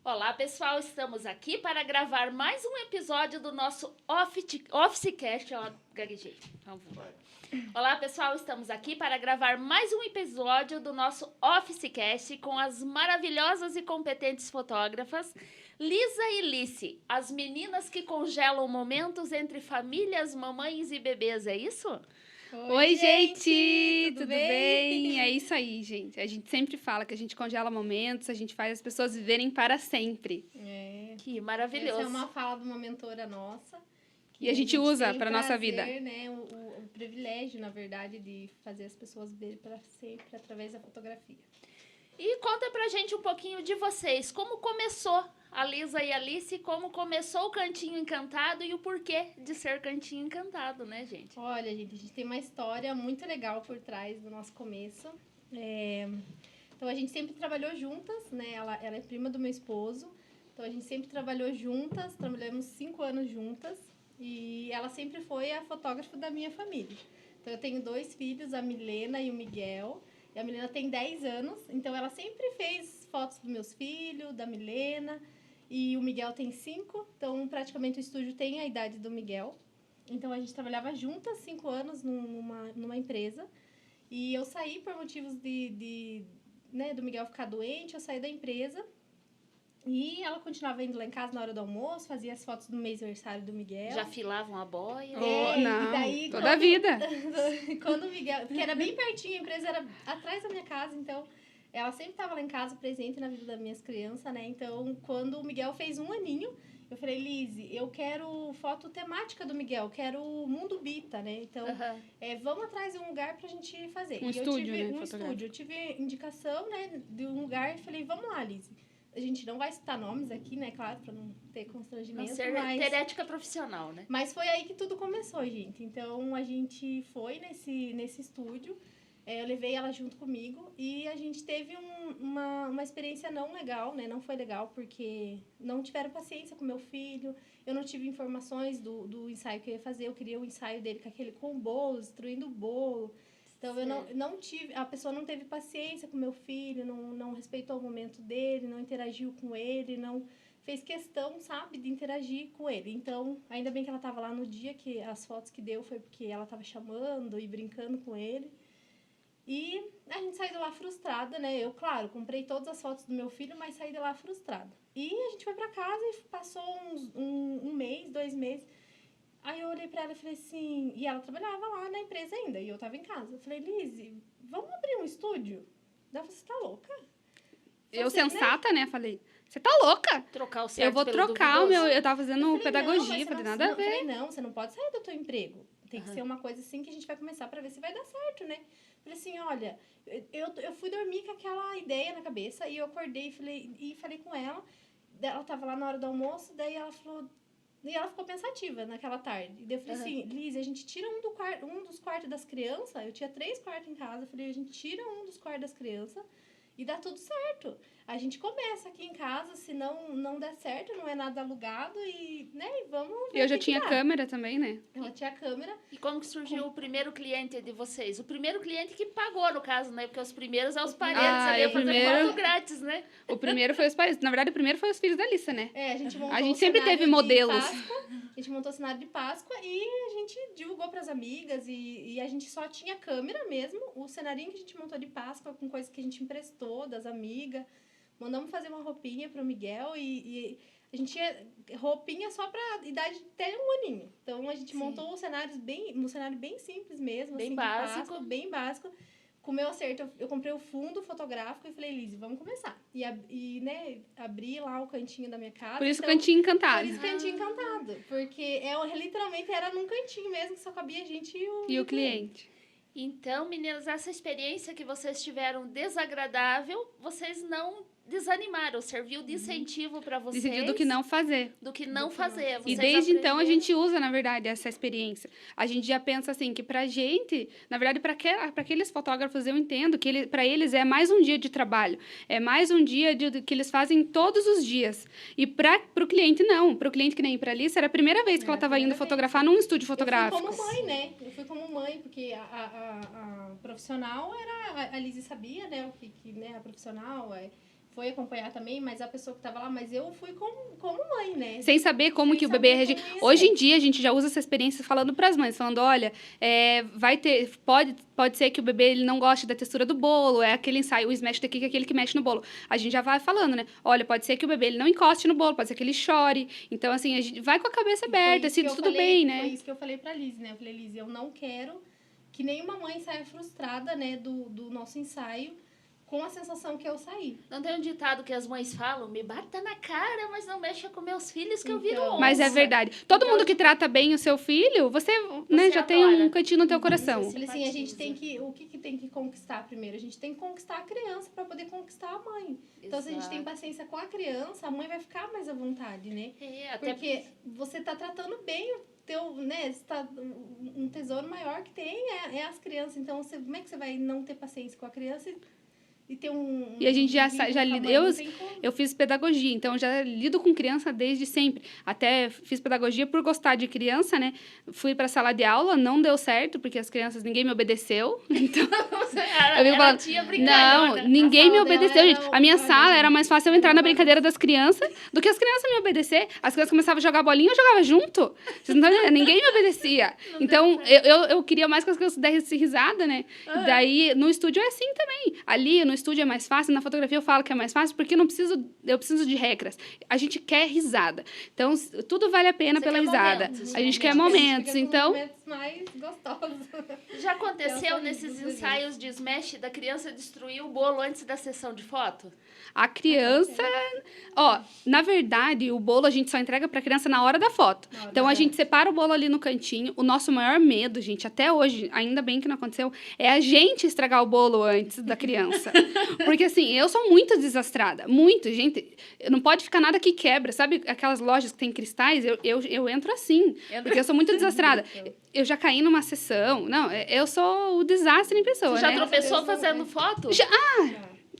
Olá, pessoal, estamos aqui para gravar mais um episódio do nosso Officecast. Ó, gaguejei. Olá, pessoal, estamos aqui para gravar mais um episódio do nosso Officecast com as maravilhosas e competentes fotógrafas Lisa e Lice, as meninas que congelam momentos entre famílias, mamães e bebês, é isso? Oi, gente! Tudo bem? É isso aí, gente. A gente sempre fala que a gente congela momentos, a gente faz as pessoas viverem para sempre. Que maravilhoso. Essa é uma fala de uma mentora nossa. E a gente usa para nossa vida. Né, o privilégio, na verdade, de fazer as pessoas viverem para sempre através da fotografia. E conta pra gente um pouquinho de vocês. Como começou a Lisa e a Alice? Como começou o Cantinho Encantado e o porquê de ser Cantinho Encantado, né, gente? Olha, gente, a gente tem uma história muito legal por trás do nosso começo. Então, a gente sempre trabalhou juntas, né? Ela é prima do meu esposo. Então, a gente sempre trabalhou juntas, trabalhamos 5 anos juntas. E ela sempre foi a fotógrafa da minha família. Então, eu tenho 2 filhos, a Milena e o Miguel. E a Milena tem 10 anos, então ela sempre fez fotos dos meus filhos, da Milena. E o Miguel tem 5, então praticamente o estúdio tem a idade do Miguel. Então a gente trabalhava juntas 5 anos numa empresa. E eu saí por motivos né, do Miguel ficar doente, eu saí da empresa. E ela continuava indo lá em casa na hora do almoço, fazia as fotos do mês aniversário do Miguel. Já filavam a boia? Não, e daí, toda a vida. Quando o Miguel... Porque era bem pertinho, a empresa era atrás da minha casa, então... Ela sempre estava lá em casa, presente na vida das minhas crianças, né? Então, quando o Miguel fez 1 aninho, eu falei, Lise, eu quero foto temática do Miguel, quero o Mundo Bita, né? Então, vamos atrás de um lugar pra gente fazer. Um estúdio, né? Um estúdio. Eu tive indicação, né, de um lugar e falei, vamos lá, Lise. A gente não vai citar nomes aqui, né? Claro, pra não ter constrangimento. Ter ética profissional, né? Mas foi aí que tudo começou, gente. Então, a gente foi nesse estúdio. Eu levei ela junto comigo e a gente teve uma experiência não legal, né? Não foi legal porque não tiveram paciência com meu filho. Eu não tive informações do ensaio que eu ia fazer. Eu queria o ensaio dele com o bolo, destruindo o bolo. Então, eu não tive... A pessoa não teve paciência com meu filho, não respeitou o momento dele, não interagiu com ele, não fez questão, sabe, de interagir com ele. Então, ainda bem que ela estava lá no dia, que as fotos que deu foi porque ela estava chamando e brincando com ele. E a gente saiu de lá frustrada, né? Eu, claro, comprei todas as fotos do meu filho, mas saí de lá frustrada. E a gente foi pra casa e passou um mês, 2 meses... Aí eu olhei pra ela e falei assim... E ela trabalhava lá na empresa ainda, e eu tava em casa. Eu falei, Lise, vamos abrir um estúdio? Ela falou, você tá louca? Eu sensata, né? Falei, você tá louca? Trocar o certo eu vou pelo trocar duvidoso. o meu... Eu tava fazendo pedagogia, não, falei, nada a ver. Eu falei, não, você não pode sair do teu emprego. Tem que ser uma coisa assim que a gente vai começar pra ver se vai dar certo, né? Falei assim, olha, eu fui dormir com aquela ideia na cabeça e eu acordei e falei com ela. Ela tava lá na hora do almoço, daí ela falou... E ela ficou pensativa naquela tarde. E daí eu falei assim, Liz, a gente tira um dos quartos das crianças. Eu tinha 3 quartos em casa. Eu falei, a gente tira um dos quartos das crianças e dá tudo certo. A gente começa aqui em casa, se não der certo, não é nada alugado e, né, e vamos ver. Eu já tinha câmera também, né? Ela tinha câmera. E como que surgiu o primeiro cliente de vocês? O primeiro cliente que pagou, no caso, né? Porque os primeiros é os parentes, ali, fazer foto grátis, né? O primeiro foi os parentes. Na verdade, o primeiro foi os filhos da Alissa, né? A gente montou a gente sempre teve modelos. A gente montou o cenário de Páscoa e a gente divulgou pras amigas e a gente só tinha câmera mesmo. O cenarinho que a gente montou de Páscoa com coisas que a gente emprestou das amigas. Mandamos fazer uma roupinha pro Miguel e a gente tinha roupinha só pra idade até 1 aninho. Então, a gente montou um cenário bem simples mesmo. Bem assim, básico. Páscoa, bem básico. Com o meu acerto, eu comprei o fundo fotográfico e falei, Lise, vamos começar. Né, abri lá o cantinho da minha casa. Por isso o Cantinho Encantado. Por isso Cantinho Encantado. Porque literalmente era num cantinho mesmo, que só cabia a gente e o cliente. Então, meninas, essa experiência que vocês tiveram desagradável, vocês não desanimaram, serviu de incentivo para vocês. Decidiu do que não fazer. Do que não fazer. E desde então a gente usa, na verdade, essa experiência. A gente já pensa assim, que pra gente, na verdade, para aqueles fotógrafos, eu entendo que para eles é mais um dia de trabalho. É mais um dia que eles fazem todos os dias. E pro cliente, não. Pro cliente que nem pra Alice, era a primeira vez que ela estava indo fotografar num estúdio fotográfico. Eu fui como mãe, né? Eu fui como mãe, porque a profissional era... A Lise sabia, né? O que né, a profissional foi acompanhar também, mas a pessoa que tava lá, mas eu fui como mãe, né? Sem saber como Sem que o bebê saber reage. como ia Hoje ser. em dia, a gente já usa essa experiência falando para as mães, falando, olha, vai ter, pode ser que o bebê ele não goste da textura do bolo, é aquele ensaio, o smash daqui, que é aquele que mexe no bolo. A gente já vai falando, né? Olha, pode ser que o bebê ele não encoste no bolo, pode ser que ele chore. Então, assim, a gente vai com a cabeça aberta, Foi isso se que eu tudo falei- bem, né? Foi isso que eu falei pra Liz, né? Eu falei, Liz, eu não quero que nenhuma mãe saia frustrada, né, do nosso ensaio com a sensação que eu saí. Não tem um ditado que as mães falam? Me bata na cara, mas não mexa com meus filhos que eu viro Então, onça. Mas é verdade. Todo Então, mundo que trata bem o seu filho, você né, já tem adora. um cantinho no teu coração. Eu falei assim, a gente Simpatiza. tem que... O que tem que conquistar primeiro? A gente tem que conquistar a criança para poder conquistar a mãe. Então, se a gente tem Exato. paciência com a criança, a mãe vai ficar mais à vontade, né? Até Porque você tá tratando bem o teu, né? Um tesouro maior que tem é as crianças. Então, como é que você vai não ter paciência com a criança e ter um... E a gente já vínculo já com a lida. mãe? Não tem como. Eu fiz pedagogia, então já lido com criança desde sempre. Até fiz pedagogia por gostar de criança, né? Fui para sala de aula, não deu certo, porque as crianças, ninguém me obedeceu. Então, eu fico falando, tia não, brincalhona. ninguém me sala dela obedeceu, era gente. A minha uma sala bagunça. era mais fácil eu Era entrar uma na brincadeira das crianças do que as crianças me obedecer. As crianças começavam a jogar bolinha, eu jogava junto. Vocês não estão entendendo? Ninguém me obedecia. Então, eu queria mais que as crianças dessem risada, né? Daí, no estúdio é assim também. Ali, no estúdio é mais fácil, na fotografia eu falo que é mais fácil, porque eu preciso de regras. A gente quer risada. Então, tudo vale a pena Você pela quer risada. momentos, A gente quer A gente momentos, fica nos então... momentos mais gostosos. Já É aconteceu o sorriso nesses dos ensaios de Smash da criança destruir o bolo antes da sessão de foto? A criança... Ó, na verdade, o bolo a gente só entrega pra criança na hora da foto. Na hora Então, da a foto. gente separa o bolo ali no cantinho. O nosso maior medo, gente, até hoje, ainda bem que não aconteceu, é a gente estragar o bolo antes da criança. Porque, assim, eu sou muito desastrada. Muito, gente. Não pode ficar nada que quebra. Sabe aquelas lojas que tem cristais? Eu entro assim. Porque eu sou muito desastrada. Eu já caí numa sessão. Não, eu sou o desastre em pessoa, Você já né? tropeçou Deus, fazendo não, foto?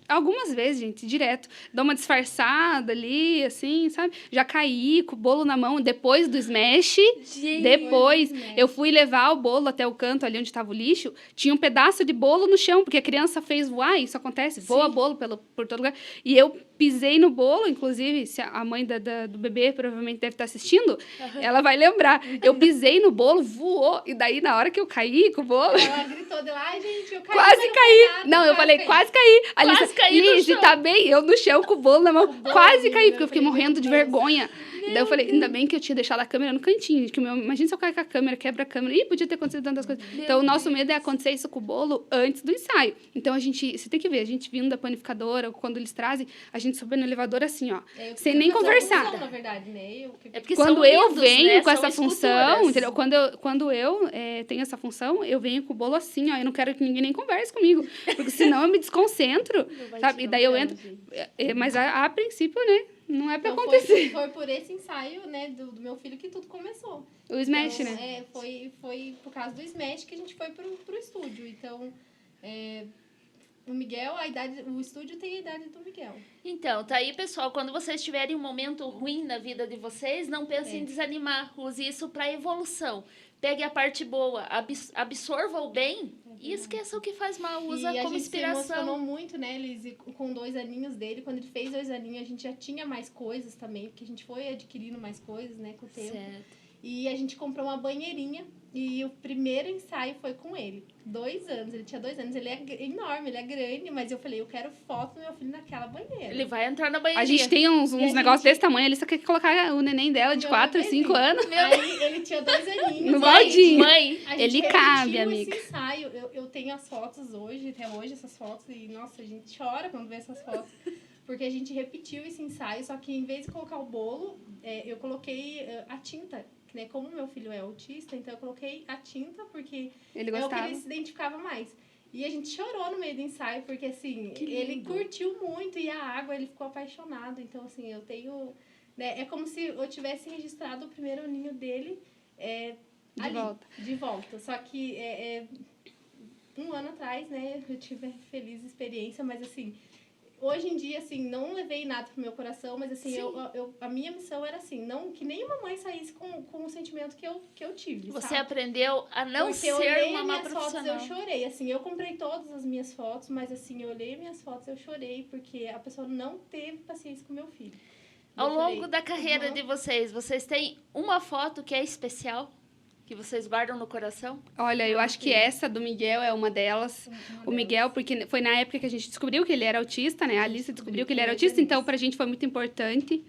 Algumas vezes, gente, direto. Dá uma disfarçada ali, assim, sabe? Já caí com o bolo na mão depois do smash. Gente, Depois, Depois do smash. eu fui levar o bolo até o canto ali onde estava o lixo. Tinha um pedaço de bolo no chão, porque a criança fez voar, isso acontece, voa bolo por todo lugar. E eu pisei no bolo, inclusive, se a mãe do bebê provavelmente deve estar assistindo, ela vai lembrar. Eu pisei no bolo, voou. E daí, na hora que eu caí com o bolo, Ela gritou de lá, ai, gente, eu caí. quase mas não caí. foi nada, Não, eu falei, quase caí. A Quase Alice, caí no Liz, chão. tá bem? Eu no chão com o bolo na mão. Quase caí, porque eu fiquei Eu falei, morrendo de meu Deus. vergonha. Daí eu falei, ainda bem que eu tinha deixado a câmera no cantinho. Que imagina se eu cair com a câmera, quebra a câmera. Ih, podia ter acontecido tantas coisas. Então, o nosso medo é acontecer isso com o bolo antes do ensaio. Então, você tem que ver, a gente vindo da panificadora, ou quando eles trazem, a gente sobe no elevador assim, ó. Sem nem conversar. Função, na verdade, né? É porque Quando são eu lindos, venho né? com São essa função, esculturas. entendeu? Quando eu tenho essa função, eu venho com o bolo assim, ó. Eu não quero que ninguém nem converse comigo. Porque senão eu me desconcentro, vai sabe? te E dar daí eu um entro... cano, Mas a princípio, né? Não é pra Então, acontecer. foi por esse ensaio, né, do meu filho que tudo começou. O Smash, Então, né? Foi por causa do Smash que a gente foi pro estúdio. Então, o Miguel, o estúdio tem a idade do Miguel. Então, tá aí, pessoal. Quando vocês tiverem um momento ruim na vida de vocês, não pensem em desanimar. Use isso para evolução. Pegue a parte boa, absorva o bem e esqueça o que faz mal. Usa E a como gente se emocionou inspiração. muito, né, Liz, com 2 aninhos dele. Quando ele fez 2 aninhos, a gente já tinha mais coisas também, porque a gente foi adquirindo mais coisas, né, com o tempo. Certo. E a gente comprou uma banheirinha e o primeiro ensaio foi com ele. 2 anos, ele tinha 2 anos. Ele é enorme, ele é grande, mas eu falei, eu quero foto do meu filho naquela banheira. Ele vai entrar na banheira. A gente tem uns a negócios gente- desse tamanho, ele só quer colocar o neném dela de Meu 4, bebezinho. 5 anos. Aí ele tinha 2 aninhos. No Mãe, baldinho. mãe. A gente Ele repetiu cabe, amiga. esse ensaio. Eu tenho as fotos hoje, até hoje, essas fotos. E, nossa, a gente chora quando vê essas fotos. Porque a gente repetiu esse ensaio, só que em vez de colocar o bolo, eu coloquei a tinta. Né? Como meu filho é autista, então eu coloquei a tinta, porque Ele é o que gostava. ele se identificava mais. E a gente chorou no meio do ensaio, porque assim, Que ele lindo. curtiu muito e a água, ele ficou apaixonado. Então, assim, eu tenho... Né? É como se eu tivesse registrado o primeiro aninho dele De ali, volta. de volta. Só que 1 ano atrás, né, eu tive a feliz experiência, mas assim, hoje em dia, assim, não levei nada pro meu coração, mas, assim, a minha missão era, assim, não, que nenhuma mãe saísse com o sentimento que eu tive, Você sabe? aprendeu a não Porque eu ser olhei uma má minhas fotos, profissional. eu chorei. Assim, eu comprei todas as minhas fotos, mas, assim, eu olhei minhas fotos, eu chorei, porque a pessoa não teve paciência com o meu filho. Ao Eu longo falei, da carreira de vocês têm uma foto que é especial? Que vocês guardam no coração? Olha, eu acho que essa do Miguel é uma delas. O Miguel, porque foi na época que a gente descobriu que ele era autista, né? A Alice descobriu que ele era autista, então pra gente foi muito importante.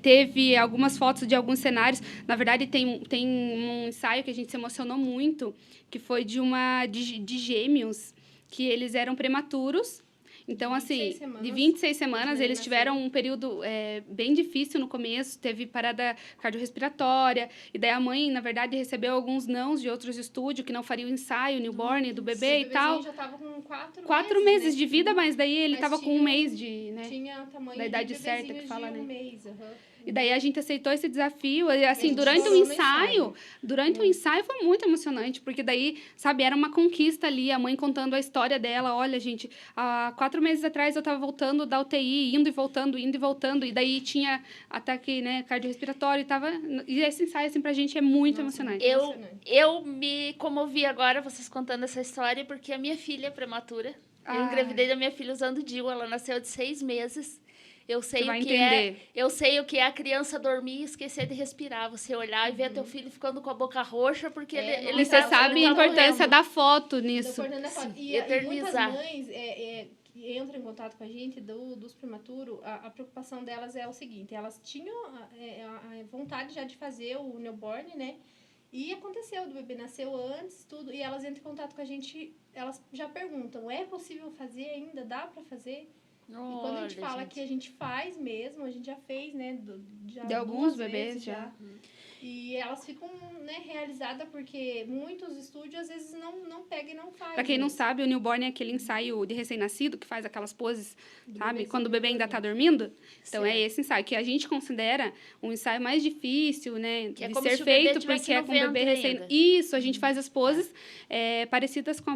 Teve algumas fotos de alguns cenários. Na verdade, tem um ensaio que a gente se emocionou muito, que foi de gêmeos, que eles eram prematuros. Então, assim, de 26 semanas, eles tiveram um período bem difícil no começo, teve parada cardiorrespiratória, e daí a mãe, na verdade, recebeu alguns nãos de outros estúdios que não fariam ensaio, newborn, do bebê e tal. O já tava com 4 meses né? de vida, mas daí ele Mas tava com 1 mês de, né? Tinha tamanho da idade de certa que fala, de né? 1 mês, E daí a gente aceitou esse desafio, e assim, durante o ensaio foi muito emocionante, porque daí, sabe, era uma conquista ali, a mãe contando a história dela, olha, gente, há 4 meses atrás eu tava voltando da UTI, indo e voltando, e daí tinha ataque, né, cardiorrespiratório, e esse ensaio, assim, pra gente é muito emocionante. Eu me comovi agora, vocês contando essa história, porque a minha filha é prematura. Eu engravidei da minha filha usando DIU, ela nasceu de 6 meses. Eu sei o que é a criança dormir e esquecer de respirar. Você olhar e ver teu filho ficando com a boca roxa, porque ele você sabe a importância da foto nisso. E eternizar. Muitas mães que entram em contato com a gente dos prematuros, a preocupação delas é o seguinte, elas tinham a vontade já de fazer o newborn, né? E aconteceu, do bebê nasceu antes, tudo, e elas entram em contato com a gente, elas já perguntam, é possível fazer ainda? Dá pra fazer? E quando a gente fala que a gente faz mesmo, a gente já fez, né? De alguns bebês já. E elas ficam, né, realizadas porque muitos estúdios às vezes não pegam e não fazem. Pra quem não sabe, o newborn é aquele ensaio de recém-nascido que faz aquelas poses, sabe? Quando o bebê ainda tá dormindo. Então, é esse ensaio que a gente considera um ensaio mais difícil, né? De ser feito, porque é com o bebê recém... Isso, a gente faz as poses parecidas com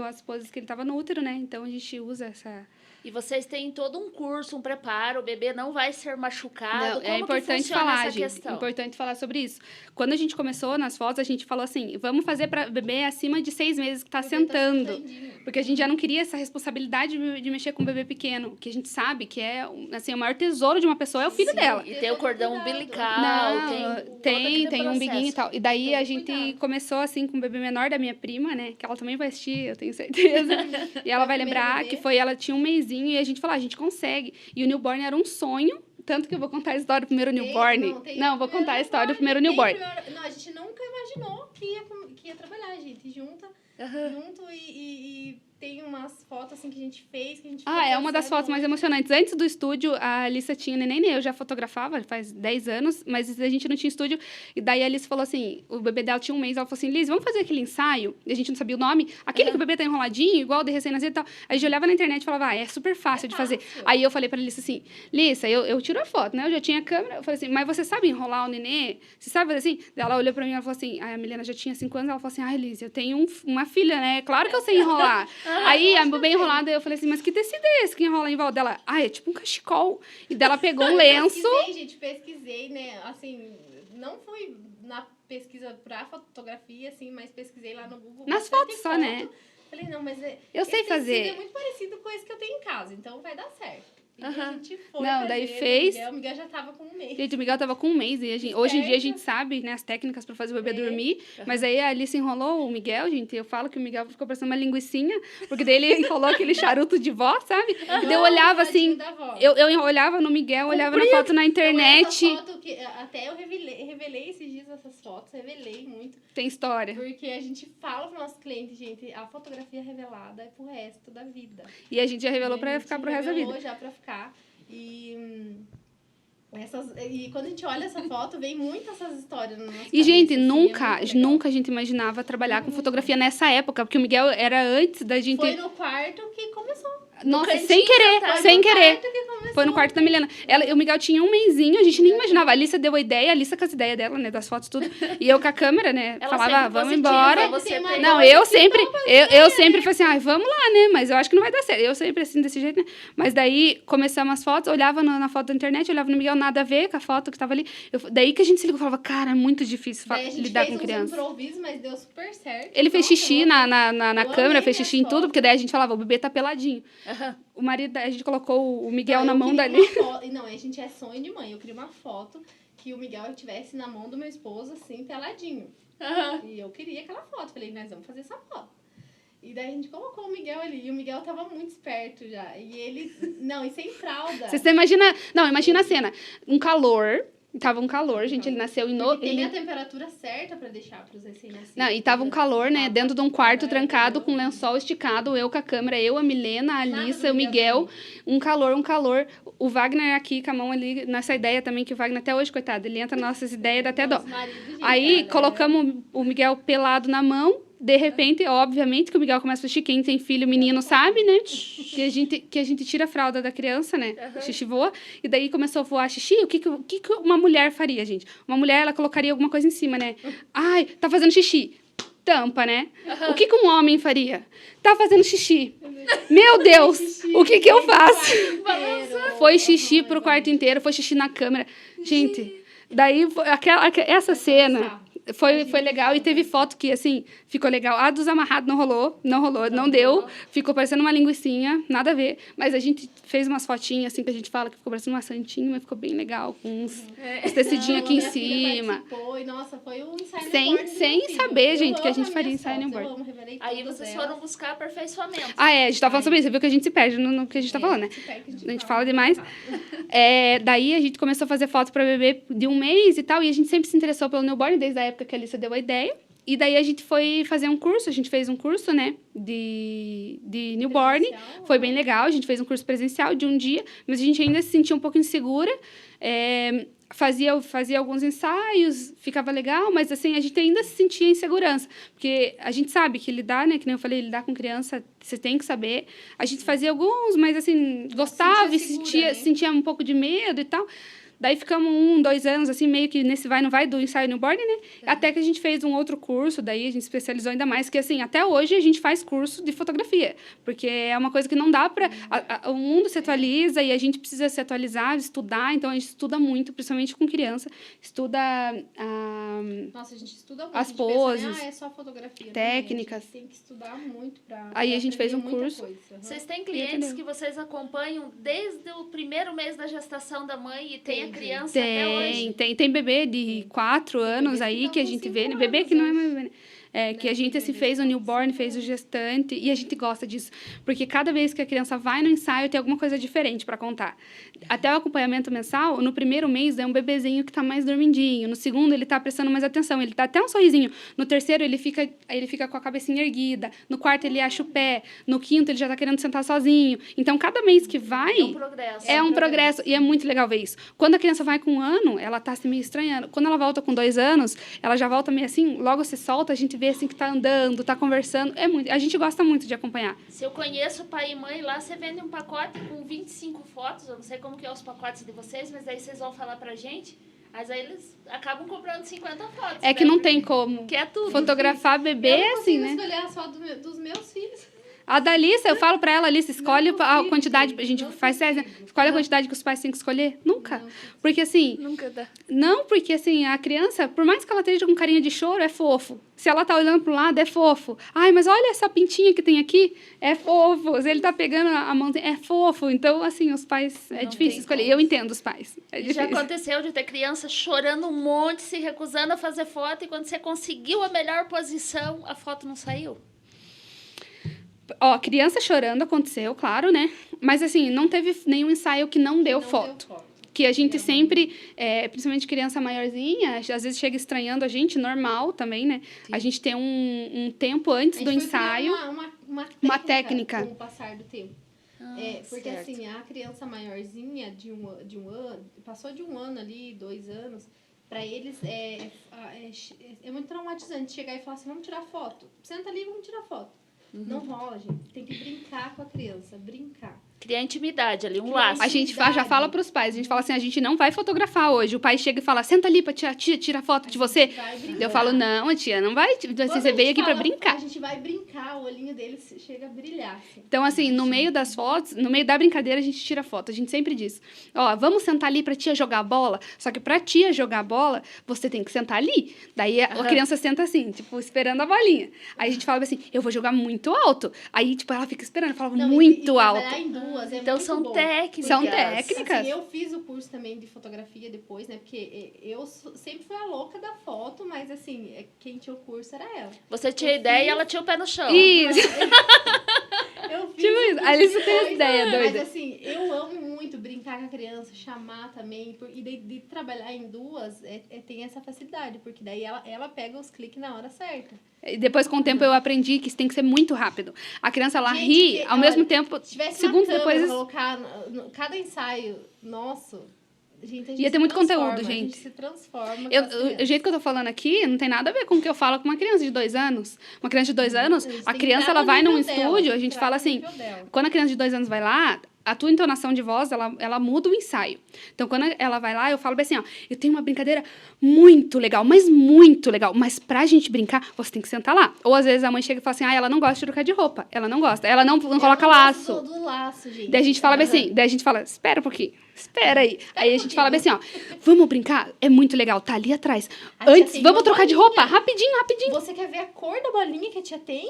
as poses que ele tava no útero, né? Então, a gente usa essa... E vocês têm todo um curso, um preparo, o bebê não vai ser machucado. Não, é importante falar, gente. É importante falar sobre isso. Quando a gente começou nas fotos, a gente falou assim, vamos fazer para bebê acima de 6 meses que tá sentando. Porque a gente já não queria essa responsabilidade de mexer com um bebê pequeno, que a gente sabe que é, assim, o maior tesouro de uma pessoa é o filho dela. E tem o cordão umbilical, tem um umbiguinho e tal. E daí a gente começou, assim, com o bebê menor da minha prima, né? Que ela também vai assistir, eu tenho certeza. E ela vai lembrar que ela tinha um mêsinho e a gente falou, a gente consegue. E o newborn era um sonho, tanto que eu vou contar a história do primeiro newborn. Vou contar a história do primeiro newborn. A gente nunca imaginou que ia trabalhar, gente, junto e tem umas fotos assim que a gente fez, que a gente é uma das fotos mais emocionantes. Antes do estúdio, a Alissa tinha neném, eu já fotografava faz 10 anos, mas a gente não tinha estúdio. E daí a Alice falou assim, o bebê dela tinha 1 mês, ela falou assim, Liz, vamos fazer aquele ensaio? E a gente não sabia o nome. Aquele que o bebê tá enroladinho, igual o de recém-nascido e tal. Aí a gente olhava na internet e falava, é super fácil de fazer. Aí eu falei pra Alice assim, Lissa, eu tiro a foto, né? Eu já tinha a câmera. Eu falei assim, mas você sabe enrolar o nenê? Você sabe fazer assim? Daí ela olhou pra mim e ela falou assim, a Milena já tinha 5 anos, ela falou assim, Liz, eu tenho uma filha, né? Claro que eu sei enrolar. Aí a bebê enrolada, eu falei assim, mas que tecido é esse que enrola em volta dela? É tipo um cachecol. E dela pegou um lenço. Pesquisei, né, assim, não fui na pesquisa pra fotografia, assim, mas pesquisei lá no Google. Nas fotos só, né? Falei, não, mas eu sei fazer. É muito parecido com esse que eu tenho em casa, então vai dar certo. E a gente foi daí fez. O Miguel já tava com 1 mês. Gente, o Miguel tava com 1 mês. E hoje em dia a gente sabe, né, as técnicas pra fazer o bebê dormir. Mas aí a Alice enrolou o Miguel, gente. Eu falo que o Miguel ficou parecendo uma linguicinha. Porque daí ele enrolou aquele charuto de vó, sabe? E daí eu olhava assim. Eu olhava no Miguel, olhava na foto na internet. Essa foto que até eu revelei esses dias essas fotos. Revelei muito. Tem história. Porque a gente fala para nossos clientes, gente, a fotografia revelada é pro resto da vida. E a gente já revelou pra ficar pro resto da vida. Já pra ficar. E quando a gente olha essa foto, vem muito essas histórias na nossa cabeça. E, gente, nunca a gente imaginava trabalhar com fotografia nessa época, porque o Miguel era antes da gente... Foi no quarto que começou. Nossa, sem querer. começou. Foi no quarto da Milena. O Miguel tinha um mesinho, a gente nem imaginava. A Alissa deu a ideia, a Alissa com as ideias dela, né? Das fotos, tudo. E eu com a câmera, né? Ela Falava, sempre vamos positiva, embora. você tem- Não, eu sempre falei assim, vamos lá, né? Mas eu acho que não vai dar certo. Eu sempre assim, desse jeito, né? Mas daí, começamos as fotos, olhava na foto da internet, olhava no Miguel, nada a ver com a foto que tava ali. Daí que a gente se ligou, falava, cara, é muito difícil Daí a gente lidar fez com criança. improviso, mas deu super certo. Ele fez Nossa, xixi eu na amei. câmera, fez minhas xixi em tudo, fotos. porque daí a gente falava, o bebê tá peladinho. Aham. O marido, a gente colocou o Miguel Não, na eu mão queria dali. uma foto- Não, a gente é sonho de mãe. Eu queria uma foto que o Miguel estivesse na mão do meu esposo, assim, peladinho. Aham. E eu queria aquela foto. Falei, nós vamos fazer essa foto. E daí a gente colocou o Miguel ali. E o Miguel tava muito esperto já. E ele... Não, e sem fralda. Você imagina... Não, imagina a cena. Um calor. Tava um calor, gente. Ele nasceu em... Porque tem a temperatura certa pra deixar pros recém-nascidos. Não, e tava um calor, né? Dentro de um quarto trancado, com lençol esticado. Eu com a câmera, eu, a Milena, a Alissa, o Miguel. Um calor. O Wagner aqui com a mão ali, nessa ideia também, que o Wagner até hoje, coitado, ele entra nas nossas ideias, dá até dó. Nosso marido, gente, Aí, cara, colocamos o Miguel pelado na mão. De repente, obviamente, que o Miguel começa a xixi. Quem tem filho, menino, sabe, né? Que a gente tira a fralda da criança, né? O xixi voa. E daí começou a voar xixi. O que uma mulher faria, gente? Uma mulher, ela colocaria alguma coisa em cima, né? Ai, tá fazendo xixi. Tampa, né? O que um homem faria? Tá fazendo xixi. Meu Deus! O que eu faço? Foi xixi pro quarto inteiro, foi xixi na câmera. Gente, daí essa cena foi legal e teve foto que, assim, ficou legal. A dos amarrados não rolou, não deu. Ficou parecendo uma linguicinha, nada a ver. Mas a gente fez umas fotinhas, assim, que a gente fala que ficou parecendo uma santinha, mas ficou bem legal, com uns tecidinhos aqui em cima. E, nossa, foi um ensaio Sem saber, gente, que a gente faria ensaio newborn. Aí vocês foram buscar aperfeiçoamento. Ah, a gente tá falando sobre isso. Você viu que a gente se perde no que a gente tá falando, né? A gente fala demais. Daí a gente começou a fazer fotos pra bebê de 1 mês e tal, e a gente sempre se interessou pelo newborn, desde a época que a Alissa deu a ideia. E daí a gente foi fazer um curso, a gente fez um curso, né, de newborn. Foi bem legal, a gente fez um curso presencial de um dia, mas a gente ainda se sentia um pouco insegura. Fazia alguns ensaios, ficava legal, mas assim, a gente ainda se sentia em segurança. Porque a gente sabe que lidar, né, que nem eu falei, lidar com criança, você tem que saber. A gente fazia alguns, mas assim, gostava e sentia um pouco de medo e tal. Daí ficamos 1, 2 anos, assim, meio que nesse vai, não vai do ensaio newborn, né? Até que a gente fez um outro curso, daí a gente especializou ainda mais, que assim, até hoje a gente faz curso de fotografia, porque é uma coisa que não dá pra... O mundo se atualiza e a gente precisa se atualizar, estudar, então a gente estuda muito, principalmente com criança, estuda Nossa, a gente estuda muito. as a gente pensa, poses, é só fotografia. técnicas. A gente tem que estudar muito pra Aí a gente fez um aprender muita curso. coisa. Vocês têm clientes que vocês acompanham desde o primeiro mês da gestação da mãe e tem a criança até hoje? Tem bebê de 4 anos aí que a gente vê, né? Bebê que não é mais bebê, né? Que a gente assim, fez o newborn, fez o gestante, e a gente gosta disso. Porque cada vez que a criança vai no ensaio, tem alguma coisa diferente para contar. Até o acompanhamento mensal, no primeiro mês, é um bebezinho que tá mais dormindinho. No segundo, ele tá prestando mais atenção. Ele tá até um sorrisinho. No terceiro, ele fica com a cabecinha erguida. No quarto, ele acha o pé. No quinto, ele já tá querendo sentar sozinho. Então, cada mês que vai... É um progresso. É um progresso. E é muito legal ver isso. Quando a criança vai com 1 ano, ela tá assim, meio estranhando. Quando ela volta com 2 anos, ela já volta meio assim, logo se solta, a gente vê assim que tá andando, tá conversando. A gente gosta muito de acompanhar. Se eu conheço pai e mãe lá, você vende um pacote com 25 fotos. Eu não sei como que é os pacotes de vocês, mas aí vocês vão falar pra gente. Mas aí eles acabam comprando 50 fotos. É que não tem como. Que é tudo. Fotografar bebê é assim, né? Eu não consigo escolher as fotos dos meus filhos. A da Alissa, eu falo pra ela, Alissa, escolhe a quantidade, a gente faz sério, né? Escolhe a quantidade que os pais têm que escolher. Nunca. Porque assim... Nunca dá. Não, porque assim, a criança, por mais que ela esteja com carinha de choro, é fofo. Se ela tá olhando pro lado, é fofo. Ai, mas olha essa pintinha que tem aqui, é fofo. Se ele tá pegando a mãozinha, é fofo. Então, assim, os pais, é difícil escolher. Eu entendo os pais. É E difícil. já aconteceu de ter criança chorando um monte, se recusando a fazer foto, e quando você conseguiu a melhor posição, a foto não saiu? Ó, criança chorando aconteceu, claro, né? Mas assim, não teve nenhum ensaio que não deu foto. Que a gente sempre, principalmente criança maiorzinha, às vezes chega estranhando a gente, normal também, né? Sim. A gente tem um tempo antes do ensaio. Uma técnica. Com o passar do tempo. Porque certo. Assim, a criança maiorzinha de um ano, passou de 1 ano ali, 2 anos, para eles é muito traumatizante chegar e falar assim, vamos tirar foto. Senta ali e vamos tirar foto. Não rola, gente. Tem que brincar com a criança, brincar. Criar intimidade ali, um Criar laço. A gente já fala pros pais, a gente fala assim, a gente não vai fotografar hoje. O pai chega e fala, senta ali pra tia tirar foto de você. Vai brincar. Eu falo, não, a tia, não vai. Quando Você a veio gente aqui pra fala, brincar. A gente vai brincar, o olhinho dele chega a brilhar. Assim. Então, assim, no meio das fotos, no meio da brincadeira, a gente tira foto. A gente sempre diz, ó, vamos sentar ali pra tia jogar bola. Só que pra tia jogar bola, você tem que sentar ali. Daí a criança senta assim, tipo, esperando a bolinha. Aí a gente fala assim, eu vou jogar muito alto. Aí, tipo, ela fica esperando, fala Não, muito e alto. trabalhar em duas é Então muito são bom. técnicas. São técnicas. Assim, eu fiz o curso também de fotografia depois, né? Porque eu sempre fui a louca da foto, mas assim, quem tinha o curso era ela. Você tinha ideia e ela tinha o pé no chão. Isso. Eu fiz Tipo o isso. curso Aí você tem depois, essa ideia doida. Mas assim, eu amo muito brincar com a criança, chamar também. E de trabalhar em duas, tem essa facilidade, porque daí ela pega os cliques na hora certa. E depois, com o tempo, eu aprendi que isso tem que ser muito rápido. A criança, ela Gente, ri, que, ao mesmo olha, tempo, Se tivesse segundos uma câmera, depois... colocar cada ensaio nosso, gente, a gente Ia ter se muito transforma, conteúdo, A gente. gente se transforma. com as O crianças. jeito que eu tô falando aqui não tem nada a ver com o que eu falo com uma criança de 2 anos. Uma criança de 2 anos, Eles a têm que criança, entrar ela no vai num nível dela, estúdio, a tem que gente entrar fala no assim, nível dela. quando a criança de 2 anos vai lá, a tua entonação de voz, ela muda o ensaio. Então, quando ela vai lá, eu falo bem assim, ó, eu tenho uma brincadeira muito legal, mas pra gente brincar, você tem que sentar lá. Ou, às vezes, a mãe chega e fala assim, ela não gosta de trocar de roupa, ela não gosta, ela não coloca Eu laço. gosto do laço, gente. Daí a gente fala bem assim, daí a gente fala, espera um pouquinho, espera aí. Aí a gente fala bem assim, ó, vamos brincar? É muito legal, tá ali atrás. A tia Antes, tem vamos uma trocar de bolinha. roupa, rapidinho. Você quer ver a cor da bolinha que a tia tem?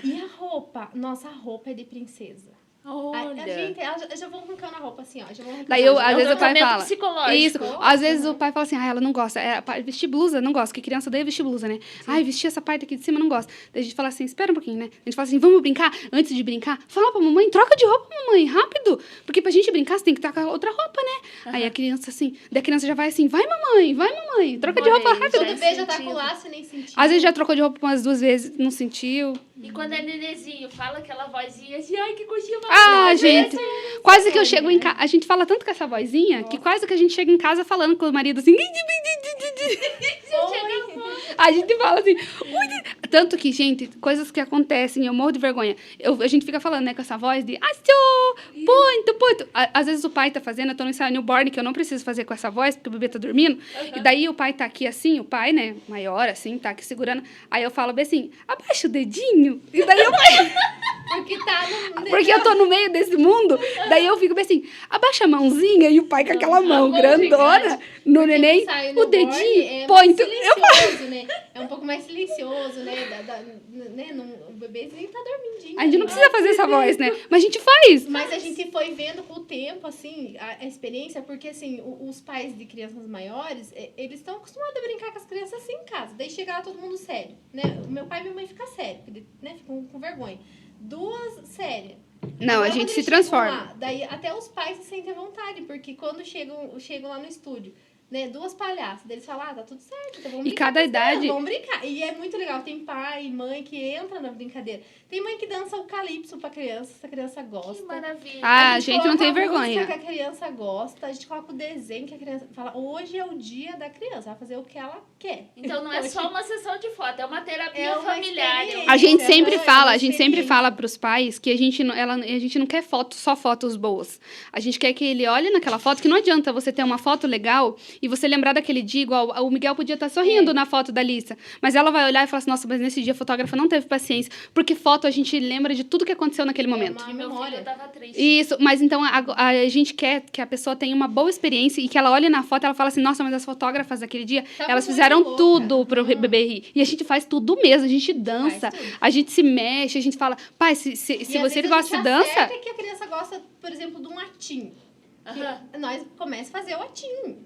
E a roupa? Nossa, a roupa é de princesa. Olha. A gente, elas já vão arrancando a roupa assim, ó. Já vão arrancando Daí a roupa. às vezes o pai tratamento fala. psicológico. Isso. Às vezes o pai fala assim, ela não gosta. Vestir blusa, não gosta. Porque criança odeia vestir blusa, né? Ai, vestir essa parte aqui de cima, não gosta. Daí a gente fala assim, espera um pouquinho, né? A gente fala assim, vamos brincar? Antes de brincar, fala pra mamãe, troca de roupa, mamãe, rápido. Porque pra gente brincar, você tem que estar com a outra roupa, né? Aí a criança assim, daí a criança já vai assim, vai mamãe, troca de roupa Olha aí, rápido. Todo beijo já tá com sentido. laço e nem sentiu. Às vezes já trocou de roupa umas 2 vezes, não sentiu. E quando é nenezinho, fala aquela vozinha assim, ai, que coxinha Ah, maravilhosa. gente, quase que eu chego em casa. A gente fala tanto com essa vozinha que quase que a gente chega em casa falando com o marido assim. A gente fala assim. "Ui". Tanto que, gente, coisas que acontecem, eu morro de vergonha. A gente fica falando, né, com essa voz de. Muito. Às vezes o pai tá fazendo, eu tô no ensaio newborn, que eu não preciso fazer com essa voz, porque o bebê tá dormindo. E daí o pai tá aqui assim, o pai, né, maior, assim, tá aqui segurando. Aí eu falo bem assim, abaixa o dedinho. E daí eu. Porque tá no... Porque eu tô no meio desse mundo, daí eu fico bem assim, abaixa a mãozinha e o pai com aquela mão mão grandona gigante. no neném, Ensaio o newborn dedinho, é põe. mais silencioso, né? É um pouco mais silencioso, né? O bebezinho tá dormindinho. A gente não ali. precisa fazer essa voz, né? Mas a gente faz. Mas a gente foi vendo com o tempo, assim, a experiência, porque, assim, os pais de crianças maiores, eles estão acostumados a brincar com as crianças assim em casa. Daí chega lá todo mundo sério, né? O meu pai e minha mãe ficam sérios, né? Ficam com vergonha. 2 sérias. Não, Agora, a gente quando se eles transforma. chegam lá, daí até os pais se sentem à vontade, porque quando chegam lá no estúdio, né, 2 palhaças, daí eles falam, tá tudo certo, então vamos E brincar. cada com as crianças, idade- Vamos brincar. E é muito legal, tem pai e mãe que entra na brincadeira. Tem mãe que dança o calypso pra criança, se a criança gosta. Que maravilha. Ah, a gente não coloca tem a música vergonha. que a criança gosta, a gente coloca o desenho que a criança fala, hoje é o dia da criança, vai fazer o que ela quer. Então não é só uma sessão de foto, é uma terapia É uma familiar. experiência. A gente Isso, sempre é fala, uma a gente sempre experiência. fala pros pais que a gente não quer só fotos boas. A gente quer que ele olhe naquela foto, que não adianta você ter uma foto legal e você lembrar daquele dia, igual o Miguel podia estar sorrindo na foto da Lissa, mas ela vai olhar e falar assim, nossa, mas nesse dia a fotógrafa não teve paciência, porque foto a gente lembra de tudo que aconteceu naquele momento. uma E meu memória. filho tava triste. Isso, mas então a gente quer que a pessoa tenha uma boa experiência e que ela olhe na foto e ela fala assim, nossa, mas as fotógrafas daquele dia, Tava elas muito fizeram louca. tudo pro bebê rir. E a gente faz tudo mesmo, a gente dança, Faz tudo. a gente se mexe, a gente fala, pai, se E você às vezes a gosta gente de dança, acerta que a criança gosta, por exemplo, de um atim. Aham. Nós começamos a fazer o atim.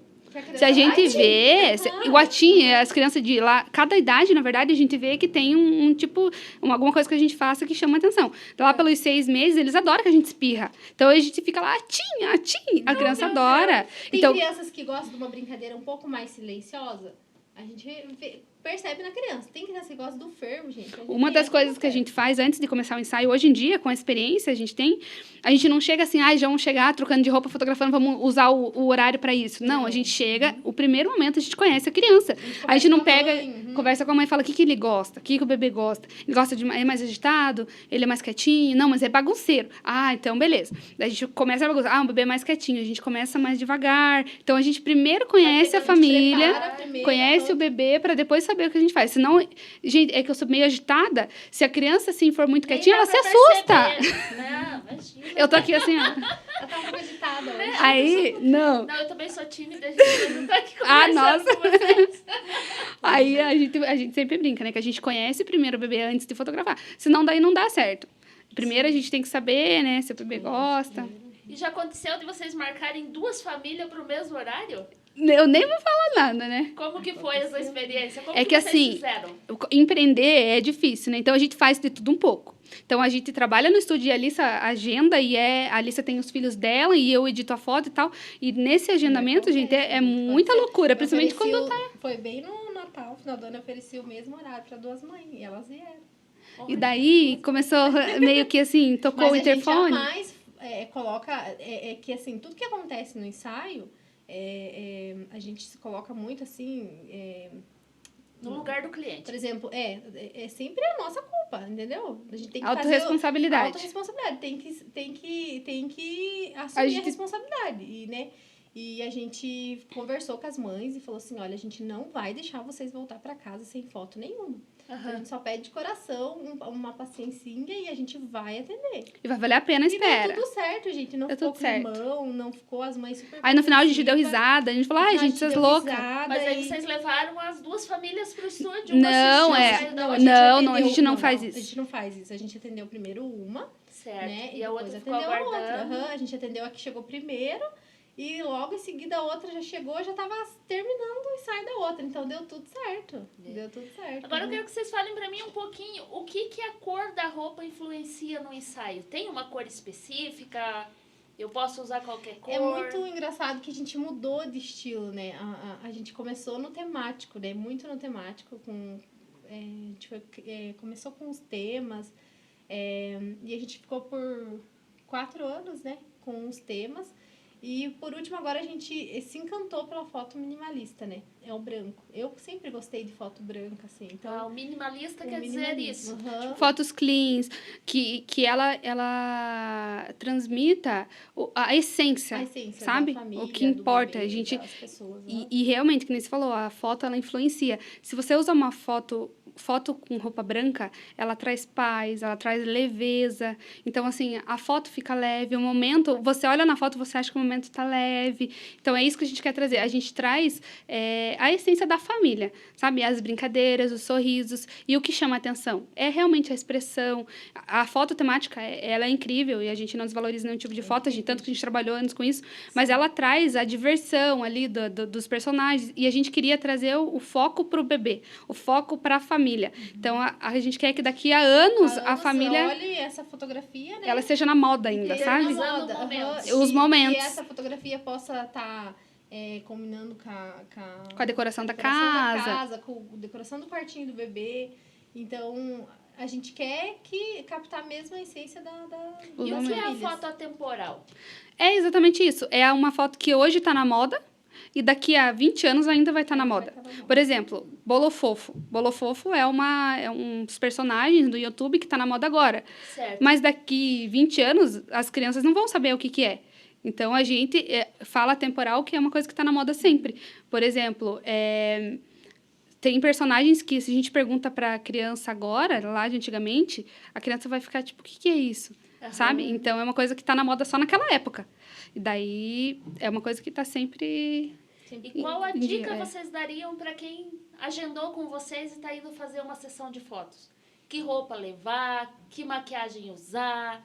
se a gente Atim. vê, Aham. o atim, as crianças de lá, cada idade, na verdade, a gente vê que tem um tipo, alguma coisa que a gente faça que chama atenção. Então, lá pelos 6 meses, eles adoram que a gente espirra. Então, a gente fica lá, atim, a criança adora. Tem Então, crianças que gostam de uma brincadeira um pouco mais silenciosa. A gente percebe na criança. Tem criança que gosta do fervo, gente. Uma das coisas que a gente faz antes de começar o ensaio, hoje em dia, com a experiência a gente não chega assim, já vamos chegar trocando de roupa, fotografando, vamos usar o horário para isso. Não, a gente chega, o primeiro momento a gente conhece a criança. A gente não pega, conversa com a mãe e fala o que ele gosta, o que o bebê gosta. Ele gosta de é mais agitado, ele é mais quietinho, não, mas é bagunceiro. Então beleza. Daí a gente começa a bagunçar, um bebê é mais quietinho, a gente começa mais devagar. Então a gente primeiro conhece a família, conhece o bebê para depois saber o que a gente faz. Senão, gente, é que eu sou meio agitada. Se a criança, assim, for muito quietinha, ela se assusta. Não, imagina. Eu tô aqui assim, ó. Ela tá um pouco agitada hoje. Aí, não. Não, eu também sou tímida, gente. Eu não tô aqui conversando Nossa. com vocês. Aí a gente sempre brinca, né? Que a gente conhece primeiro o bebê antes de fotografar. Senão daí não dá certo. Primeiro a gente tem que saber, né? Se o bebê gosta. E já aconteceu de vocês marcarem 2 famílias pro mesmo horário? Eu nem vou falar nada, né? Como que foi essa experiência? Como É que vocês assim, fizeram? empreender é difícil, né? Então a gente faz de tudo um pouco. Então a gente trabalha no estúdio e a Alissa agenda e a Alissa tem os filhos dela e eu edito a foto e tal. E nesse agendamento, gente, é muita loucura, principalmente quando tá. Foi bem no Natal, final do ano, eu ofereci o mesmo horário para 2 mães e elas vieram. E daí começou meio que assim, tocou o interfone. Mas a gente jamais coloca, que assim, tudo que acontece no ensaio, a gente se coloca muito assim... No lugar do cliente. Por exemplo, é sempre a nossa culpa, entendeu? A gente tem que autorresponsabilidade. Autorresponsabilidade. Tem que assumir a responsabilidade. E, né? E a gente conversou com as mães e falou assim, olha, a gente não vai deixar vocês voltar para casa sem foto nenhuma. Então, a gente só pede de coração uma paciencinha e a gente vai atender. E vai valer a pena a espera. E deu tudo certo, gente. Não ficou climão, não ficou as mães super... Aí no final a gente deu risada, a gente falou, gente, vocês loucas. Mas aí vocês levaram as 2 famílias pro estúdio? Não, a gente não faz isso. A gente não faz isso. A gente atendeu primeiro uma, certo. Né? E a outra ficou atendeu aguardando. A outra. A gente atendeu a que chegou primeiro. E logo em seguida a outra já chegou, já tava terminando o ensaio da outra. Então deu tudo certo. Deu tudo certo. Agora eu quero que vocês falem pra mim um pouquinho o que a cor da roupa influencia no ensaio. Tem uma cor específica? Eu posso usar qualquer cor? É muito engraçado que a gente mudou de estilo, né? A gente começou no temático, né? Muito no temático. A gente começou com os temas. E a gente ficou por 4 anos, né? Com os temas. E, por último, agora a gente se encantou pela foto minimalista, né? É o branco. Eu sempre gostei de foto branca, assim. Então, o minimalista quer dizer isso. Tipo, fotos cleans, que ela transmita a essência, sabe? Da família, o que importa. Bebê, a gente, das pessoas, e realmente, como você falou, a foto, ela influencia. Se você usa uma foto com roupa branca, ela traz paz, ela traz leveza. Então, assim, a foto fica leve, o momento... Você olha na foto, você acha que o momento está leve. Então, é isso que a gente quer trazer. A gente traz a essência da família, sabe? As brincadeiras, os sorrisos. E o que chama a atenção é realmente a expressão. A foto temática, ela é incrível e a gente não desvaloriza nenhum tipo de foto, tanto que a gente trabalhou antes com isso. Mas ela traz a diversão ali dos personagens. E a gente queria trazer o foco para o bebê, o foco para a família. Então, a gente quer que daqui a anos a família... olhe essa fotografia, né? Ela seja na moda ainda, sabe? Na moda, os momentos. E essa fotografia possa estar combinando com a decoração da casa. Com a decoração do quartinho do bebê. Então, a gente quer captar mesmo a essência E o que é a foto atemporal? É exatamente isso. É uma foto que hoje está na moda, e daqui a 20 anos ainda vai estar na moda. Por exemplo, Bolo Fofo. Bolo Fofo é um dos personagens do YouTube que está na moda agora. Certo. Mas daqui 20 anos, as crianças não vão saber o que é. Então, a gente fala temporal, que é uma coisa que está na moda sempre. Por exemplo, tem personagens que, se a gente pergunta para a criança agora, lá de antigamente, a criança vai ficar tipo, o que é isso? Sabe? Então, é uma coisa que está na moda só naquela época. E daí, é uma coisa que está sempre... E qual a dica vocês dariam para quem agendou com vocês e está indo fazer uma sessão de fotos? Que roupa levar? Que maquiagem usar?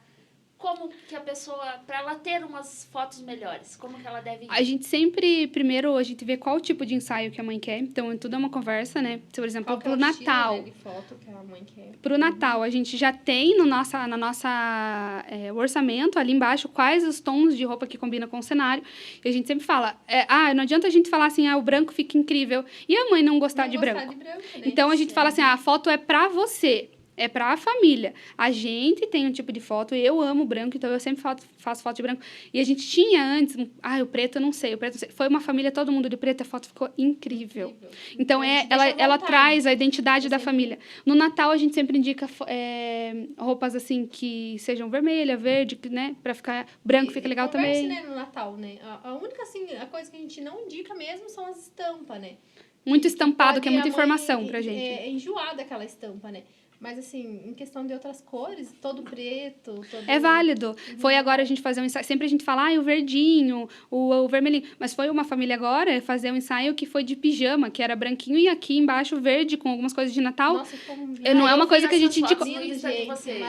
como que a pessoa, para ela ter umas fotos melhores, como que ela deve ir? A gente sempre, primeiro, a gente vê qual tipo de ensaio que a mãe quer. Então, tudo é uma conversa, né? Por exemplo, Qual que é pro o estilo, Natal. né, de foto que a mãe quer. Pro Natal, a gente já tem no orçamento ali embaixo quais os tons de roupa que combina com o cenário. E a gente sempre fala, não adianta a gente falar assim, o branco fica incrível. E a mãe não gostar de branco. Né? Então, a gente fala assim, a foto é pra você. É pra família. A gente tem um tipo de foto, eu amo branco, então eu sempre faço foto de branco. E a gente tinha antes, o preto eu não sei, o preto eu não sei. Foi uma família, todo mundo de preto, a foto ficou incrível. Então, ela traz a identidade da família. No Natal, a gente sempre indica roupas, assim, que sejam vermelha, verde, né? Pra ficar... Branco fica legal também. Né, no Natal, né? A única, assim, a coisa que a gente não indica mesmo são as estampas, né? Muito estampado, que é muita informação pra gente. É enjoada aquela estampa, né? Mas, assim, em questão de outras cores, todo preto... É válido. Foi agora a gente fazer um ensaio... Sempre a gente fala, o verdinho, o vermelhinho. Mas foi uma família agora fazer um ensaio que foi de pijama, que era branquinho, e aqui embaixo verde, com algumas coisas de Natal. Nossa, não é uma coisa que a gente indicou.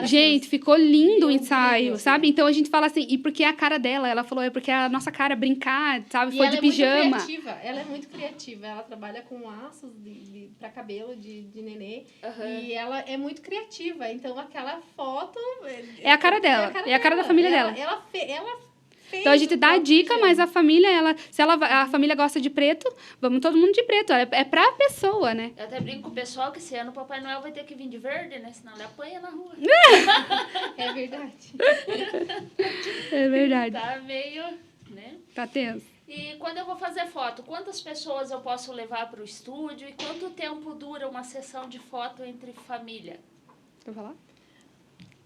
Gente, ficou lindo o ensaio, sabe? Então, a gente fala assim, e porque é a cara dela. Ela falou, porque é a nossa cara brincar, sabe? Foi de pijama. Ela é muito criativa. Ela trabalha com laços pra cabelo de nenê. E ela é muito criativa, então aquela foto... É a cara dela, é a cara da família dela. Ela fez então a gente dá a dica, mas a família, a família gosta de preto, vamos todo mundo de preto, é pra pessoa, né? Eu até brinco com o pessoal que esse ano o Papai Noel vai ter que vir de verde, né? Senão ele apanha na rua. É verdade. É verdade. Tá meio, né? Tá tenso. E quando eu vou fazer foto, quantas pessoas eu posso levar para o estúdio e quanto tempo dura uma sessão de foto entre família? Quer falar?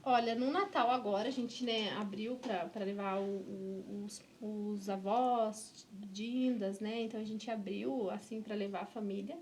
Olha, no Natal agora, a gente, né, abriu para levar os avós, dindas, né? Então, a gente abriu, assim, para levar a família.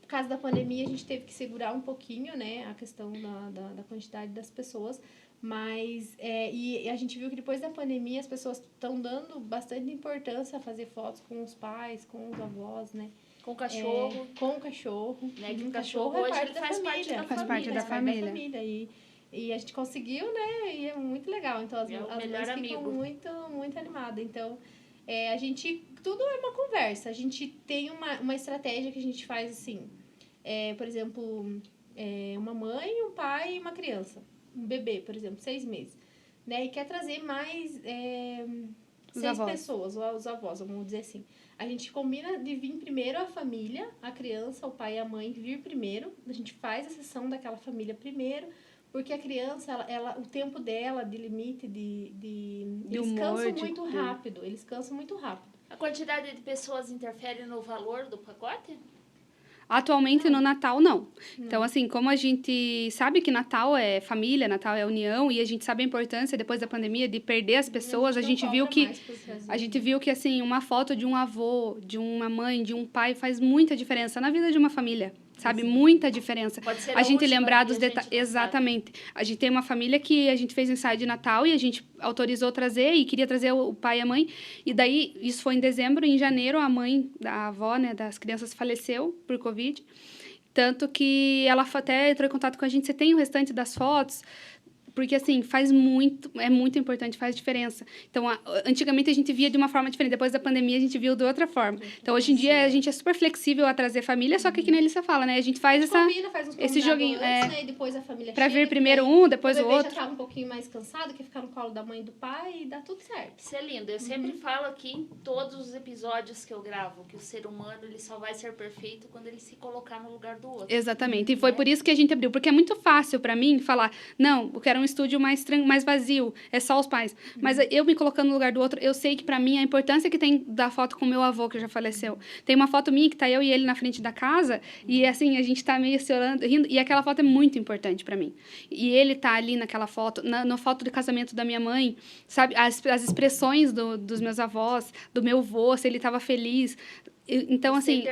Por causa da pandemia, a gente teve que segurar um pouquinho, né, a questão da quantidade das pessoas. Mas, e a gente viu que depois da pandemia as pessoas estão dando bastante importância a fazer fotos com os pais, com os avós, né? Com o cachorro. Com o cachorro. Né? Que o cachorro hoje ele faz parte da família. Faz parte da família. E a gente conseguiu, né? E é muito legal. Então, as mães ficam muito, muito animadas. Então, a gente... Tudo é uma conversa. A gente tem uma estratégia que a gente faz assim. Por exemplo, uma mãe, um pai e uma criança. Um bebê, por exemplo, 6 meses, né? E quer trazer mais 6 pessoas, os avós, vamos dizer assim. A gente combina de vir primeiro a família, a criança, o pai e a mãe vir primeiro. A gente faz a sessão daquela família primeiro, porque a criança, o tempo dela de limite, eles cansam muito rápido. Eles cansam muito rápido. A quantidade de pessoas interfere no valor do pacote? Atualmente, no Natal, não. Então, assim, como a gente sabe que Natal é família, Natal é união, e a gente sabe a importância, depois da pandemia, de perder as pessoas, a gente viu que, assim, uma foto de um avô, de uma mãe, de um pai, faz muita diferença na vida de uma família. Sabe? Sim. Muita diferença. Pode ser a gente lembrar dos detalhes. Exatamente. A gente tem uma família que a gente fez ensaio de Natal e a gente autorizou trazer e queria trazer o pai e a mãe. E daí, isso foi em dezembro. Em janeiro, a mãe, a avó, né, das crianças faleceu por Covid. Tanto que ela até entrou em contato com a gente. Você tem o restante das fotos? Porque, assim, é muito importante, faz diferença. Então, antigamente a gente via de uma forma diferente. Depois da pandemia, a gente viu de outra forma. Então, hoje em dia, a gente é super flexível a trazer família, só que nem a Elissa fala, né? A gente faz esse joguinho. Antes, né? E depois a família pra vir primeiro um, depois o outro. Já tá um pouquinho mais cansado, quer ficar no colo da mãe e do pai e dá tudo certo. Isso é lindo. Eu sempre falo aqui em todos os episódios que eu gravo, que o ser humano, ele só vai ser perfeito quando ele se colocar no lugar do outro. Exatamente. E foi por isso que a gente abriu. Porque é muito fácil pra mim falar, não, eu quero um estúdio mais vazio, é só os pais. Mas eu me colocando no lugar do outro, eu sei que pra mim a importância que tem da foto com o meu avô, que já faleceu. Tem uma foto minha que tá eu e ele na frente da casa, e assim, a gente tá meio se olhando, rindo, e aquela foto é muito importante pra mim. E ele tá ali naquela foto, na foto de casamento da minha mãe, sabe? As expressões dos meus avós, do meu avô, se ele tava feliz. Então, assim,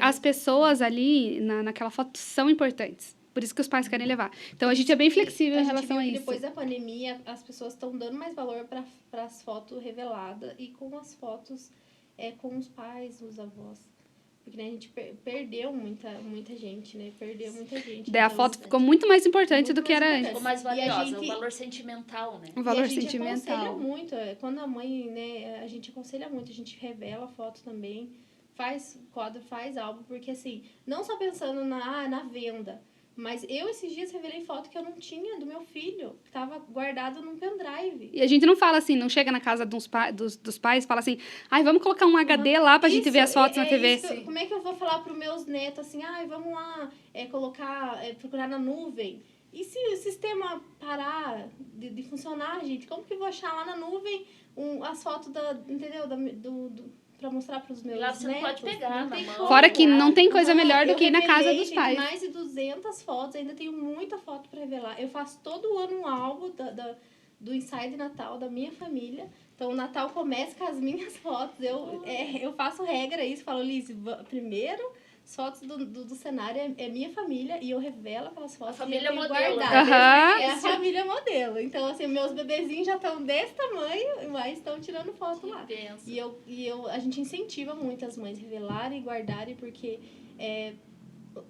as pessoas ali naquela foto são importantes. Por isso que os pais querem levar. Então, a gente é bem flexível em relação a isso. Depois da pandemia, as pessoas estão dando mais valor para as fotos reveladas e com as fotos com os pais, os avós. Porque, né, a gente perdeu muita gente, né? Perdeu muita gente. Daí a foto ficou muito mais importante do que era antes. Ficou mais valiosa, o valor sentimental, né? O valor a gente sentimental. aconselha muito, quando a mãe, né, a gente aconselha muito, a gente revela foto também, faz quadro, faz álbum, porque assim, não só pensando na venda, mas eu esses dias revelei foto que eu não tinha do meu filho, que tava guardado num pendrive. E a gente não fala assim, não chega na casa dos pais e fala assim, ai, vamos colocar um HD lá pra gente ver as fotos na TV. Como é que eu vou falar pros meus netos assim, ai, vamos lá procurar na nuvem? E se o sistema parar de funcionar, gente, como que eu vou achar lá na nuvem as fotos entendeu? Pra mostrar pros meus netos? Lá você netos. não pode pegar na mão. Fora que não tem coisa melhor do que ir na casa dos pais. Mais de 200 fotos, ainda tenho muita foto pra revelar. Eu faço todo ano um álbum do ensaio de Natal da minha família. Então, o Natal começa com as minhas fotos. Eu faço regra isso, falo, Liz, primeiro... As fotos do cenário é minha família e eu revelo aquelas fotos. A família modelo. É a família modelo. Então, assim, meus bebezinhos já estão desse tamanho, mas estão tirando foto lá. E a gente incentiva muito as mães revelarem e guardarem, porque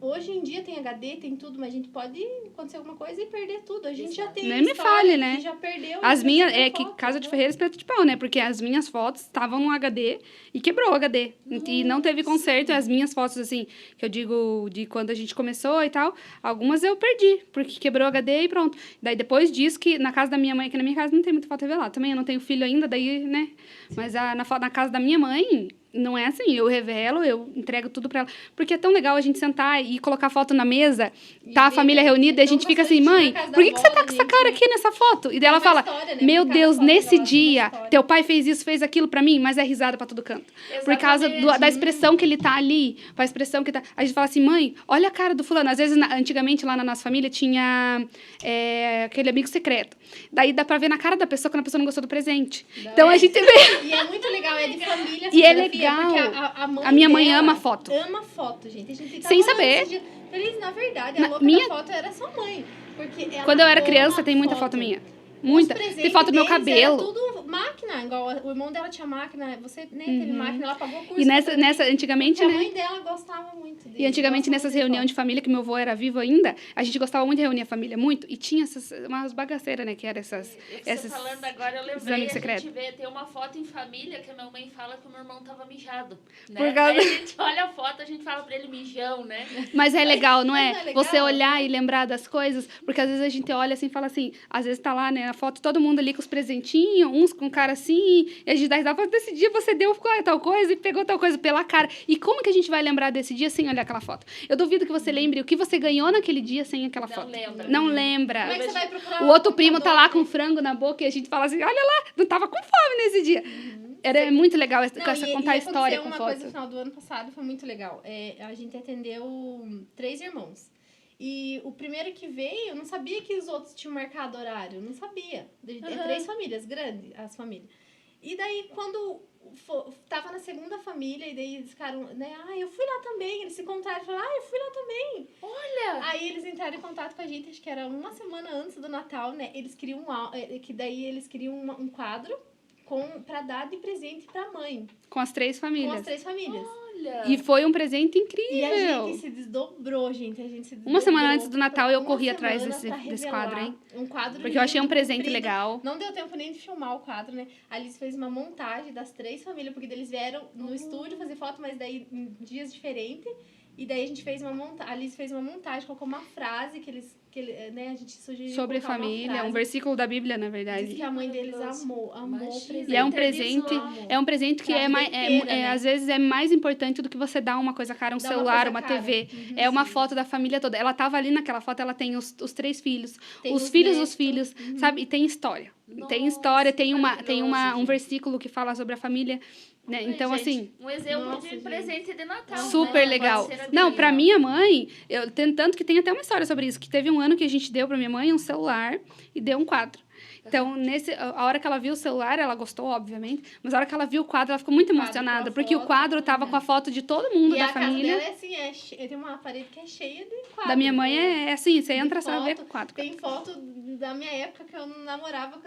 hoje em dia tem HD, tem tudo, mas a gente pode acontecer alguma coisa e perder tudo. A gente já tem nem me fale, né? Já perdeu. As minhas, que casa de ferreiro espeto de pau, né? Porque as minhas fotos estavam no HD e quebrou o HD. E não teve conserto. E as minhas fotos, assim, que eu digo de quando a gente começou e tal, algumas eu perdi, porque quebrou o HD e pronto. Daí depois disso, que na casa da minha mãe, que na minha casa não tem muita foto revelada. Também eu não tenho filho ainda, daí, né? Mas na casa da minha mãe... Não é assim, eu revelo, eu entrego tudo pra ela. Porque é tão legal a gente sentar e colocar foto na mesa, tá a família reunida, e a gente fica assim, mãe, por que você tá com essa cara aqui nessa foto? E daí ela fala, meu Deus, nesse dia, teu pai fez isso, fez aquilo pra mim, mas é risada pra todo canto. Por causa da expressão que ele tá ali, a expressão que tá... A gente fala assim, mãe, olha a cara do fulano. Às vezes, antigamente, lá na nossa família, tinha aquele amigo secreto. Daí dá pra ver na cara da pessoa quando a pessoa não gostou do presente. Então a gente vê... E é muito legal, é de família. E é legal. A minha mãe ama foto. Ama foto, gente. A gente sem saber. Feliz, na verdade, a louca da foto era sua mãe. Porque quando eu era criança, tem muita foto minha. Muita. Tem foto do meu cabelo. Era tudo máquina, igual o irmão dela tinha máquina, você nem teve máquina, ela pagou curso. E nessa antigamente, né? A mãe dela gostava muito dele. E antigamente, nessas reuniões de família, que meu avô era vivo ainda, a gente gostava muito de reunir a família, muito. E tinha umas bagaceiras, né? Que eram essas... Você falando agora, eu lembrei, a gente vê, tem uma foto em família que a minha mãe fala que o meu irmão tava mijado. Né? Por causa... Aí a gente olha a foto, a gente fala pra ele mijão, né? Mas é legal, não é? Legal, você olhar e lembrar das coisas, porque às vezes a gente olha assim e fala assim, às vezes tá lá, né, na foto, todo mundo ali com os presentinhos, uns com cara assim, e a gente dá risada, desse dia você deu tal coisa e pegou tal coisa pela cara. E como que a gente vai lembrar desse dia sem olhar aquela foto? Eu duvido que você lembre o que você ganhou naquele dia sem aquela foto. Não lembra. Como é que você vai procurar o outro primo tá lá com frango na boca e a gente fala assim, olha lá, não tava com fome nesse dia. Era muito legal contar a história com foto. Uma coisa no final do ano passado foi muito legal. A gente atendeu 3 irmãos. E o primeiro que veio, eu não sabia que os outros tinham marcado horário. Não sabia. 3 famílias, grandes as famílias. E daí, quando tava na segunda família, e daí eles ficaram, né? Eu fui lá também. Eles se encontraram e falaram, eu fui lá também. Olha! Aí eles entraram em contato com a gente, acho que era uma semana antes do Natal, né? Eles queriam eles queriam um quadro pra dar de presente pra mãe. Com as 3 famílias. Com as 3 famílias. Olha! E foi um presente incrível. E a gente se desdobrou, gente. Uma semana antes do Natal, eu corri atrás desse quadro, hein? Um quadro porque eu achei um presente comprido. Legal. Não deu tempo nem de filmar o quadro, né? A Alice fez uma montagem das 3 famílias, porque eles vieram no estúdio fazer foto, mas daí em dias diferentes. E daí a gente fez uma montagem. A Alice fez uma montagem, colocou uma frase que né, a gente sugeriu. Sobre família, um versículo da Bíblia, na verdade. Diz que a mãe deles amou o presente. E é um presente que às vezes é mais importante do que você dar uma coisa cara, um celular, uma TV. É uma foto da família toda. Ela tava ali naquela foto, ela tem os 3 filhos, os filhos dos filhos, sabe? E tem história. Tem história, tem um versículo que fala sobre a família. Né? Então, gente, assim... Um exemplo de presente de Natal. Super legal. Não, pra minha mãe, tanto que tem até uma história sobre isso, que teve um ano que a gente deu pra minha mãe um celular e deu um quadro. Então, a hora que ela viu o celular, ela gostou, obviamente, mas a hora que ela viu o quadro, ela ficou muito emocionada, porque o quadro tava com a foto de todo mundo da família. E a casa dela é assim, tem uma parede que é cheia de quadros. Da minha mãe é assim, você entra, foto, só vê o quadro. Tem foto da minha época que eu namorava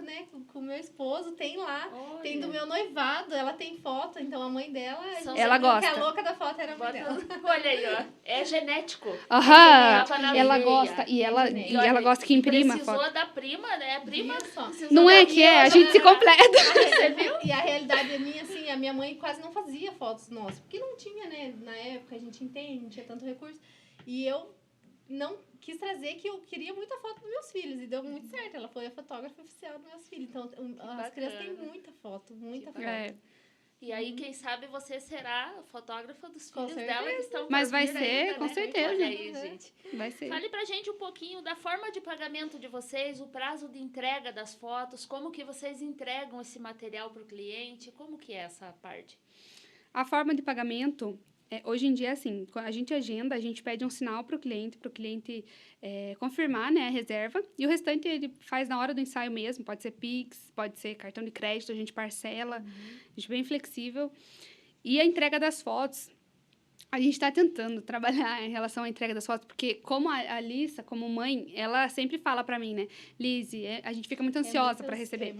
com o meu esposo, tem lá. Olha. Tem do meu noivado, ela tem foto, então a mãe dela... Ela gosta. Que a louca da foto era a mãe dela. Olha aí, ó, é genético. Aham, ela gosta, e ela gosta que imprima a foto. Precisou da prima, né? A prima... Não é que a gente se completa. Você viu? E a realidade é minha, assim, a minha mãe quase não fazia fotos nossas, porque não tinha, né? Na época, a gente entende, não tinha tanto recurso. E eu não quis trazer que eu queria muita foto dos meus filhos, e deu muito certo. Ela foi a fotógrafa oficial dos meus filhos. Então, as crianças têm muita foto. E aí, quem sabe, você será a fotógrafa dos filhos dela que estão... Mas vai ser, ainda, com né? certeza. Olha aí, gente. Vai ser. Fale pra gente um pouquinho da forma de pagamento de vocês, o prazo de entrega das fotos, como que vocês entregam esse material pro cliente, como que é essa parte? A forma de pagamento... hoje em dia, assim, quando a gente agenda, a gente pede um sinal para o cliente confirmar, né, a reserva, e o restante ele faz na hora do ensaio mesmo, pode ser Pix, pode ser cartão de crédito, a gente parcela, a gente é bem flexível. E a entrega das fotos, a gente está tentando trabalhar em relação à entrega das fotos, porque como a Alissa, como mãe, ela sempre fala para mim, né, Lizzy, a gente fica muito ansiosa para receber.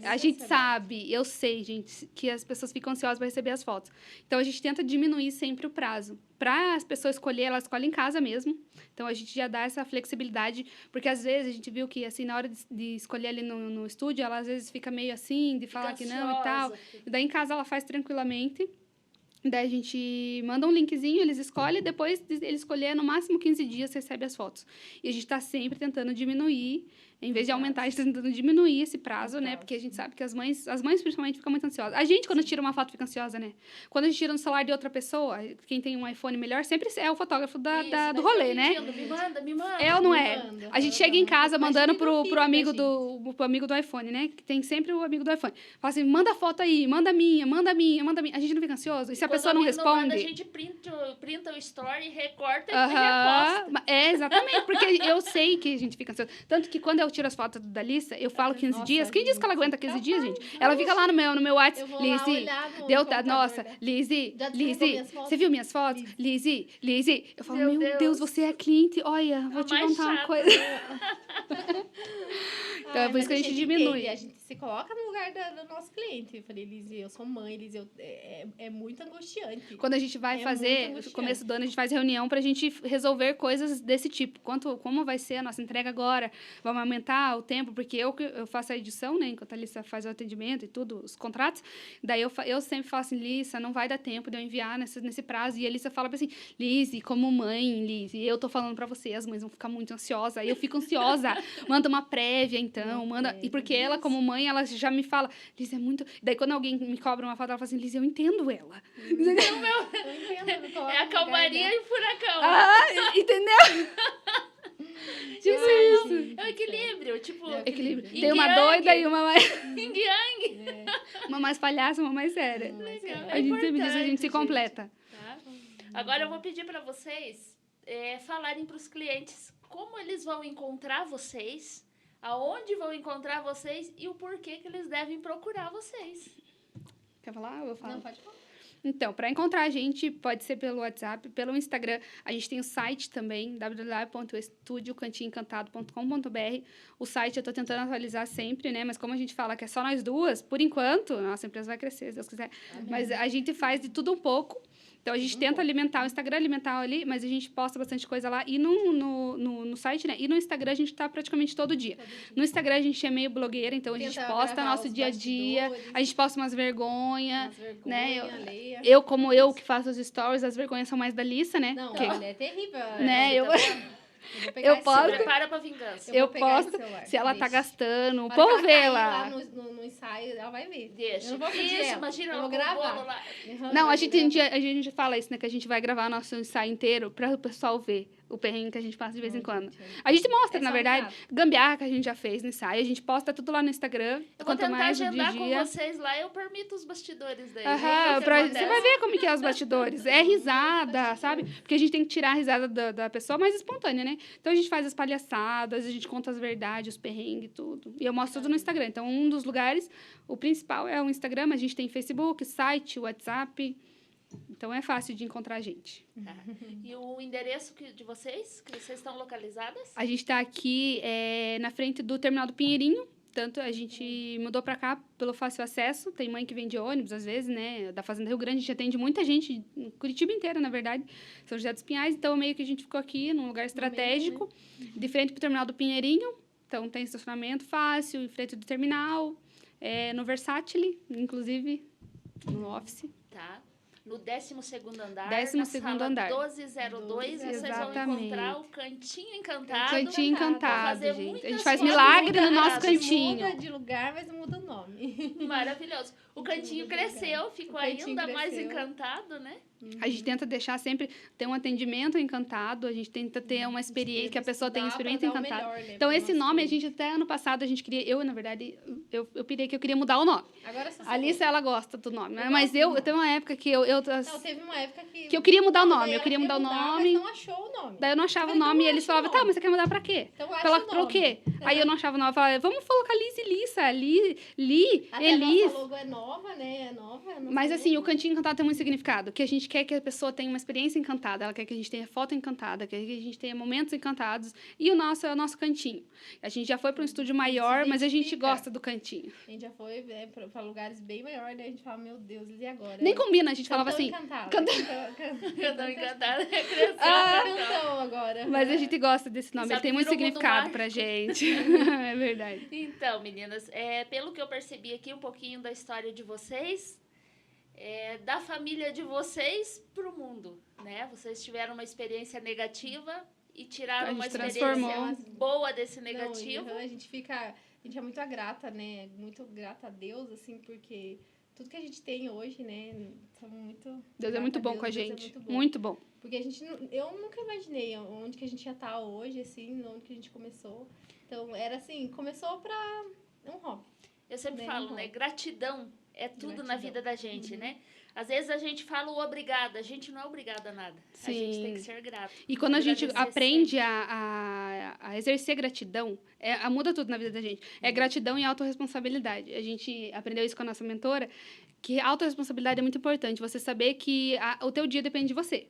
A gente sabe, eu sei, gente, que as pessoas ficam ansiosas para receber as fotos. Então, a gente tenta diminuir sempre o prazo. Para as pessoas escolher, elas escolhem em casa mesmo. Então, a gente já dá essa flexibilidade, porque às vezes a gente viu que, assim, na hora de escolher ali no estúdio, ela às vezes fica meio assim, de falar que não e tal. E daí, em casa, ela faz tranquilamente. Daí a gente manda um linkzinho, eles escolhem, depois de ele escolher, no máximo 15 dias, recebe as fotos. E a gente está sempre tentando diminuir, em vez de aumentar, a gente está tentando diminuir esse prazo, né? Porque a gente sabe que as mães principalmente ficam muito ansiosas. A gente, quando tira uma foto, fica ansiosa, né? Quando a gente tira no celular de outra pessoa, quem tem um iPhone melhor, sempre é o fotógrafo do rolê, né? Me manda. É ou não é? A gente chega em casa mandando pro amigo do iPhone, né? Que tem sempre o amigo do iPhone. Fala assim, manda foto aí, manda a minha. A gente não fica ansioso? E se a pessoa não responde... Manda, a gente printa o story, recorta e reposta. Exatamente, porque eu sei que a gente fica ansioso. Tanto que quando eu tiro as fotos da Lissa, eu falo 15 dias. Quem diz que ela aguenta 15 dias, gente? Ela fica lá no meu WhatsApp. Lizzy, Lizzy, você viu minhas fotos? Lizzy. Eu falo, meu Deus, você é cliente. Olha, vou te contar uma coisa. Então, é por isso que a gente diminui. A gente se coloca no lugar do nosso cliente. Eu falei, Lizzy, eu sou mãe, Lizzy, é muito angustiante. Quando a gente vai fazer, no começo do ano, a gente faz reunião pra gente resolver coisas desse tipo. Como vai ser a nossa entrega agora? Vamos aumentar o tempo? Porque eu faço a edição, né? Enquanto a Lissa faz o atendimento e tudo, os contratos. Daí eu sempre falo assim, Lissa, não vai dar tempo de eu enviar nesse prazo. E a Lissa fala assim, Lizzy, como mãe, Lizzy, eu tô falando pra você, as mães vão ficar muito ansiosas. Aí eu fico ansiosa. Manda uma prévia, então. E porque ela, como mãe, ela já me fala, Lizzy, é muito... Daí, quando alguém me cobra uma foto, ela fala assim, Lizzy, eu entendo ela. Eu entendo. É a calmaria e o furacão. Entendeu? Tipo isso. É o equilíbrio, equilíbrio. Tem uma doida e uma mais... Yin-yang. Uma mais palhaça, uma mais séria. Legal. A gente sempre diz, a gente se completa. Tá? Agora, eu vou pedir para vocês falarem para os clientes como eles vão encontrar vocês, aonde vão encontrar vocês e o porquê que eles devem procurar vocês. Quer falar? Eu falo. Não, pode falar. Então, para encontrar a gente, pode ser pelo WhatsApp, pelo Instagram. A gente tem o site também, www.estudiocantinhoencantado.com.br. O site eu estou tentando atualizar sempre, né? Mas como a gente fala que é só nós duas, por enquanto, nossa empresa vai crescer, se Deus quiser. Amém. Mas a gente faz de tudo um pouco. Então, a gente tenta alimentar o Instagram, alimentar ali, mas a gente posta bastante coisa lá. E no site, né? E no Instagram, a gente tá praticamente todo dia. No Instagram, a gente é meio blogueira, então a gente posta nosso dia a dia. A gente posta umas vergonhas, né? Eu, como eu que faço os stories, as vergonhas são mais da Lissa, né? Não, olha, é terrível. Né? Eu posto. Prepara pra vingança. Eu posto se ela tá gastando. O povo vê lá. No ensaio, ela vai ver. Deixa. Eu não vou pedir ela. Imagina, eu vou gravar. Lá. Não, a gente fala isso, né? Que a gente vai gravar nosso ensaio inteiro para o pessoal ver o perrengue que a gente passa de vez em Não, quando. gente, A gente mostra, é na só verdade, risada. gambiarra que a gente já fez no ensaio. A gente posta tudo lá no Instagram. Eu vou Quanto tentar mais o agendar dia. com vocês lá, eu permito os bastidores daí. Aham, Vamos ver o que você acontece. vai ver como que é os bastidores. É risada, sabe? Porque a gente tem que tirar a risada da pessoa mais espontânea, né? Então a gente faz as palhaçadas, a gente conta as verdades, os perrengues, tudo. E eu mostro tudo no Instagram. Então, um dos lugares, o principal é o Instagram, mas a gente tem Facebook, site, WhatsApp. Então é fácil de encontrar a gente. Tá. E o endereço de vocês, que vocês estão localizadas? A gente está aqui na frente do Terminal do Pinheirinho. Tanto a gente mudou para cá pelo fácil acesso. Tem mãe que vem de ônibus, às vezes, né? Da Fazenda Rio Grande, a gente atende muita gente, Curitiba inteira, na verdade. São José dos Pinhais. Então, meio que a gente ficou aqui num lugar estratégico, de frente para o Terminal do Pinheirinho. Então, tem estacionamento fácil, em frente do terminal. No Versátil, inclusive, no office. Tá. No 12º andar, 12º na sala andar. 1202, vocês vão Exatamente. encontrar o Cantinho Encantado. Cantinho Vou Encantado, fazer gente. A muitas gente faz fotos milagre no nosso encantadas. cantinho. Muda de lugar, mas não muda o nome. Maravilhoso. O Cantinho Muda de lugar. cresceu, ficou O Cantinho ainda mais cresceu. encantado, né? A gente tenta deixar sempre ter um atendimento encantado, a gente tenta ter uma experiência, que a pessoa tenha um experimento encantado. Então, esse nome, a gente até ano passado, a gente queria... Eu, na verdade, eu pirei que eu queria mudar o nome. Agora só A Alissa, ela gosta do nome, né? Eu Mas gosto eu do nome. tenho uma época que Não, teve uma época que eu queria mudar o Daí nome. Eu ela queria mudar o mudar, nome. Mas não achou o nome. Daí eu não achava o Então nome e acha eles o falavam, nome. tá, mas você quer mudar pra quê? Então acha Pra o o nome. quê? Aí eu não achava o nome. Eu falava, vamos colocar Liz e Lissa. Li, Até Elis. a nossa logo é nova, né? É nova. a nossa Mas assim, o logo. Cantinho Encantado tem muito significado. Que a gente quer que a pessoa tenha uma experiência encantada. Ela quer que a gente tenha foto encantada. Quer que a gente tenha momentos encantados. E o nosso é o nosso cantinho. A gente já foi para um estúdio maior, mas a gente identifica. gosta do cantinho. A gente já foi pra lugares bem maiores, né? A gente fala, meu Deus, e agora? Nem combina, a gente falava Cantão assim. Encantado. Eu tô encantada. Cresceu. Cantão agora. Mas a gente gosta desse nome. Sabe Ele tem que muito virou mundo significado mágico. pra gente. É verdade. Então, meninas, pelo que eu percebi aqui um pouquinho da história de vocês, da família de vocês pro mundo, né? Vocês tiveram uma experiência negativa e A tiraram gente uma transformou. experiência boa desse Não, negativo. a gente é muito grata, né? Muito grata a Deus, assim, porque tudo que a gente tem hoje, né? Somos muito Deus é grata muito a bom Deus, com a Deus é gente. muito bom. Muito bom. Porque eu nunca imaginei onde que a gente ia estar hoje, assim, onde que a gente começou. Então, era assim, começou pra um hobby. Eu sempre Bem falo, bom. né? Gratidão é tudo na Gratidão. vida da gente, né? Às vezes a gente fala o obrigada, a gente não é obrigada a nada. A gente Sim. tem que ser grato. E quando a gente Agradecer aprende sempre. a exercer gratidão, muda tudo na vida da gente. É gratidão e autorresponsabilidade. A gente aprendeu isso com a nossa mentora, que autorresponsabilidade é muito importante. Você saber que o teu dia depende de você.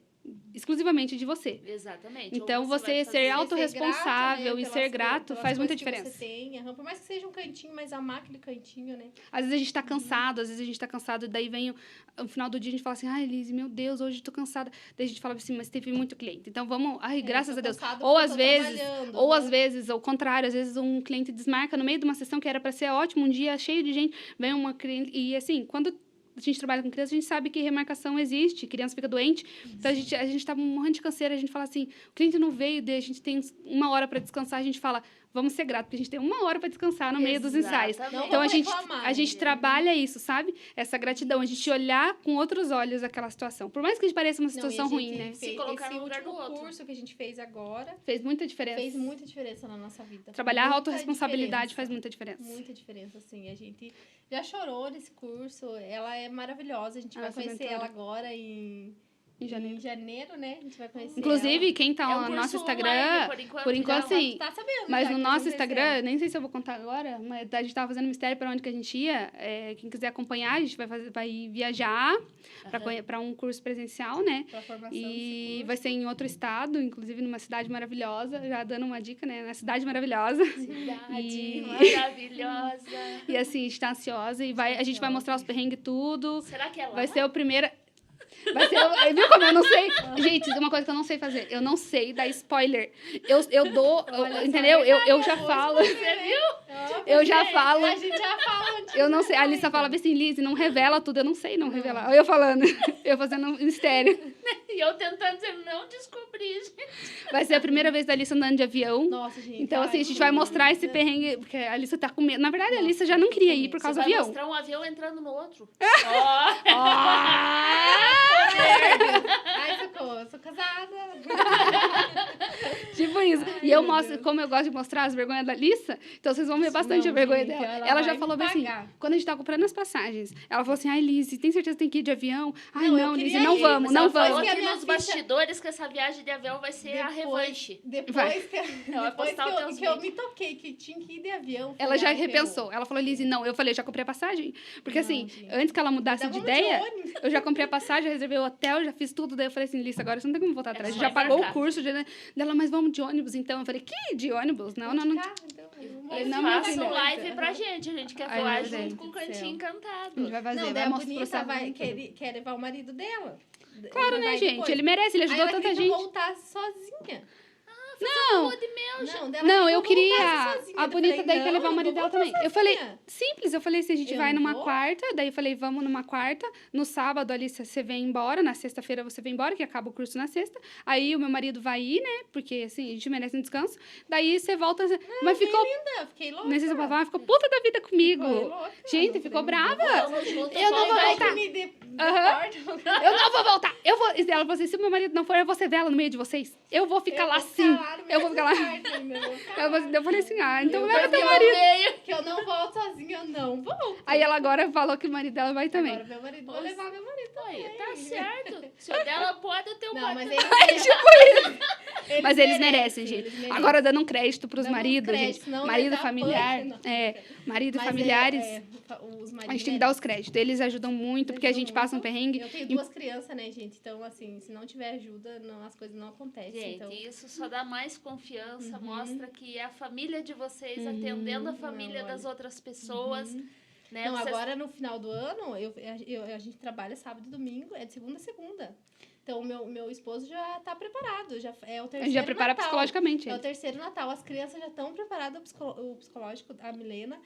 Exclusivamente de você. Exatamente. Então, Ou você vai ser fazer- autorresponsável e ser grato pelas faz muita coisas que diferença. Você tem, por mais que seja um cantinho, mas amar aquele cantinho, né? Às vezes a gente tá cansado, às vezes a gente tá cansado, daí vem no final do dia a gente fala assim, ai, Liz, meu Deus, hoje eu tô cansada. Daí a gente fala assim, mas teve muito cliente. Então vamos, ai, graças tô a Deus. cansada Ou porque às eu tô vezes, trabalhando, ou né? às vezes, ao contrário, às vezes um cliente desmarca no meio de uma sessão que era para ser ótimo, um dia cheio de gente, vem uma cliente, e assim, quando a gente trabalha com criança, a gente sabe que remarcação existe, criança fica doente, então a gente tá morrendo de canseira, a gente fala assim, o cliente não veio, daí a gente tem 1 hora para descansar, a gente fala, vamos ser grato, porque a gente tem 1 hora para descansar no meio dos ensaios. Exatamente. Não Então, a vamos gente, reclamar, a gente né? trabalha isso, sabe? Essa gratidão, a gente olhar com outros olhos aquela situação. Por mais que a gente pareça uma Não, e a situação gente ruim, né? Se colocar esse no lugar do último outro. curso que a gente fez agora Fez muita diferença. fez muita diferença na nossa vida. Trabalhar a Muita autorresponsabilidade diferença. faz muita diferença. Muita diferença, assim. A gente já chorou nesse curso. Ela é maravilhosa. A gente vai Nossa conhecer mentora. ela agora em janeiro. né? A gente vai conhecer Inclusive, quem tá É um no nosso curso Instagram, online, por enquanto, sim. Tá sabendo, Mas já no que nosso não Instagram, conheceu. nem sei se eu vou contar agora, mas a gente tava fazendo mistério para onde que a gente ia. Quem quiser acompanhar, a gente vai viajar para um curso presencial, né? Pra formação E desse curso. vai ser em outro estado, inclusive numa cidade maravilhosa, já dando uma dica, né? Na cidade maravilhosa. Cidade E- maravilhosa. E assim, a gente tá ansiosa e a gente vai mostrar os perrengues tudo. Será que é lá? Vai ser o primeiro. Viu como eu não sei? Gente, uma coisa que eu não sei fazer. Eu não sei dar spoiler. Eu dou, entendeu? Eu já falo. Você viu? Eu já falo. A gente já fala antes. Eu não sei. A Alissa fala assim, Liz, não revela tudo. Eu não sei não revelar. Olha eu falando. Eu fazendo um mistério. E eu tentando dizer, não descobri, gente. Vai ser a primeira vez da Alissa andando de avião. Nossa, gente. Então, assim, a gente vai mostrar esse perrengue, porque a Alissa tá com medo. Na verdade, a Nossa, Alissa já não queria ir por causa Você do vai avião. mostrar um avião entrando no outro. Ó. Ah! Ai, socorro, eu sou casada. isso. Ai, E eu meu mostro, Deus. como eu gosto de mostrar as vergonhas da Lissa, então vocês vão ver bastante a Não, vergonha gente, dela. ela Ela já vai falou me bem assim, pagar. quando a gente tá comprando as passagens, ela falou assim, ai, Liz, tem certeza que tem que ir de avião? Ai, Não, eu não, Liz, queria não ir, vamos, Mas não ela falou vamos. que a aqui minha nos ficha- bastidores que essa viagem de avião vai ser a revanche. Depois que, vai depois postar que, os teus que eu vídeos. me toquei que tinha que ir de avião. Ela já falei, ai, ferrou. repensou. Ela falou, Liz, não. Eu falei, já comprei a passagem. Porque Não, assim, gente. antes que ela mudasse Ainda de vamos de ideia, ônibus. eu já comprei a passagem, já reservei o hotel, já fiz tudo. Daí eu falei assim, Liz, agora você não tem como voltar atrás. só Já pagou embarcar. o curso. Dela, mas vamos de ônibus então. Eu falei, que de ônibus? Não, não, De não. carro, então, E Não, minha faça filha. um live pra gente. A gente quer Ai, voar meu junto Deus com o do Cantinho céu. A gente Encantado. vai fazer, Não, vai daí a mostrar bonita pra vai você. quer levar o marido dela. Claro, Ele né, vai gente? depois. Ele merece, ele Aí ajudou ela tanta queria que eu gente. voltasse sozinha. Não, Lua de mel, gente. Não, dela não, queria eu que voltasse queria. sozinha. A Eu bonita falei, daí quer não, levar o eu marido não dela vou também. voltar Eu falei, sozinha. simples, eu falei, se a gente Eu vai não numa vou. quarta, daí eu falei, vamos numa quarta, no sábado ali você vem embora, na sexta-feira você vem embora, que acaba o curso na sexta, aí o meu marido vai ir, né, porque assim, a gente merece um descanso, daí você volta, mas ficou, Linda, eu fiquei louca. nesse papai ficou puta da vida comigo. Ficou louca, Gente, eu ficou falei, não brava. Vamos junto, Eu não vou vai, voltar. Que me Aham. deporta. Eu não vou voltar, eu vou, e ela falou assim, se meu marido não for, eu vou ser vela no meio de vocês, eu vou ficar lá sim, eu vou ficar lá. Eu falei assim, então leva teu marido. Que eu não volto sozinha, eu não volto. Aí ela agora falou que o marido dela vai também. Agora meu marido, vou levar meu marido também. Aí, tá certo. Se o dela pode, o teu Não, pode. mas também. Mas eles merecem, gente. eles merecem. Agora dando um crédito pros Dando um maridos, crédito, gente. senão Marido vai dar familiar, punch, não. marido e Mas familiares, os a gente tem que dar os créditos. Eles ajudam muito, porque a gente passa um perrengue. Eu tenho duas crianças, né, gente? Então, assim, se não tiver ajuda, não, as coisas não acontecem. Gente, Então, isso só dá mais confiança, mostra que é a família de vocês atendendo a família Não, das olha. outras pessoas. Né? Não, Vocês- agora no final do ano, a gente trabalha sábado e domingo, é de segunda a segunda. Então, meu esposo já tá preparado, já é o A terceiro gente já prepara Natal. psicologicamente. É o gente. terceiro Natal. As crianças já estão preparadas, o psicológico, a Milena,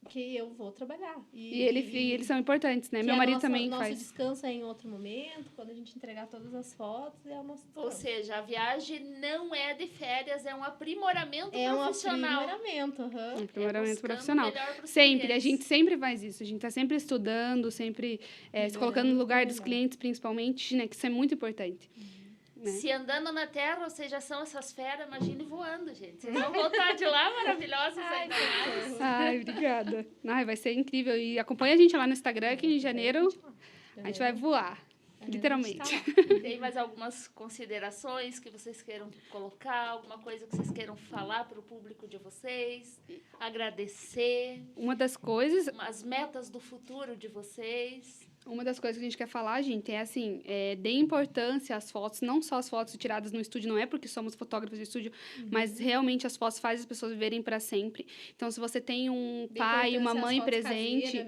que eu vou trabalhar. E eles são importantes, né? que Meu a marido nossa- também nosso faz. descanso é em outro momento, quando a gente entregar todas as fotos, é o nosso descanso. Ou seja, a viagem não é de férias, é um aprimoramento É um profissional. aprimoramento, aham. Um aprimoramento buscando profissional. o melhor pros Sempre, a clientes. gente sempre faz isso. A gente tá sempre estudando, sempre se colocando no lugar dos clientes, principalmente, né? Que isso é muito importante. Né? Se andando na terra, vocês já são essas feras, imagine voando, gente. Vocês vão voltar de lá maravilhosos ainda mais. Ai, obrigada. Ai, vai ser incrível. E acompanha a gente lá no Instagram, que em janeiro a gente vai voar. Literalmente. Tem mais algumas considerações que vocês queiram colocar? Alguma coisa que vocês queiram falar para o público de vocês? Agradecer? Uma das coisas, As metas do futuro de vocês? Uma das coisas que a gente quer falar, gente, é assim, dê importância às fotos, não só as fotos tiradas no estúdio, não é porque somos fotógrafos de estúdio, mas realmente as fotos fazem as pessoas viverem para sempre. Então, se você tem um pai, uma mãe presente,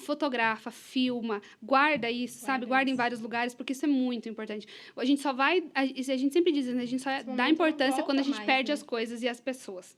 fotografa, filma, guarda isso, sabe? Guarda em vários lugares, porque isso é muito importante. A gente só vai, a gente sempre diz, né? A gente só Esse dá momento importância não quando a gente volta perde mais, as coisas e as pessoas.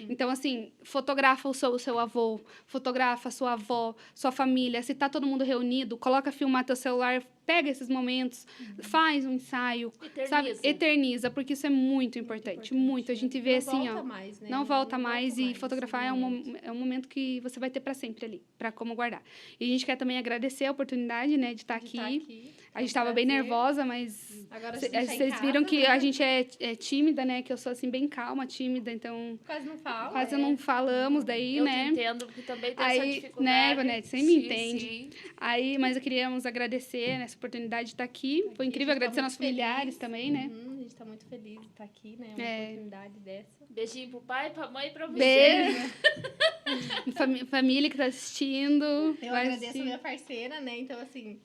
Então, assim, fotografa o seu avô, fotografa a sua avó, sua família. Se tá todo mundo reunido, coloca filmar teu celular, pega esses momentos, faz um ensaio, sabe? Eterniza, porque isso é muito importante, muito. A gente vê assim, ó, mais, né? não volta mais e fotografar é momento. um momento que você vai ter para sempre ali, para como guardar. E a gente quer também agradecer a oportunidade, né, de estar aqui. A gente estava bem nervosa, mas Agora vocês viram que a gente é tímida, né? Que eu sou assim bem calma, tímida, então quase não fala. quase não falamos daí, Eu né? te entendo, porque também tem essa Aí, dificuldade. né, Ivonete, você me entende. Sim. Aí, mas eu queríamos agradecer nessa oportunidade de estar aqui. Foi incrível agradecer aos nossos familiares também, né? A gente tá muito feliz de estar aqui, né? Uma oportunidade dessa. Beijinho pro pai, pra mãe e pra você. Beijo. Família que tá assistindo. Eu vai agradeço a assistir. minha parceira, né? Então, assim,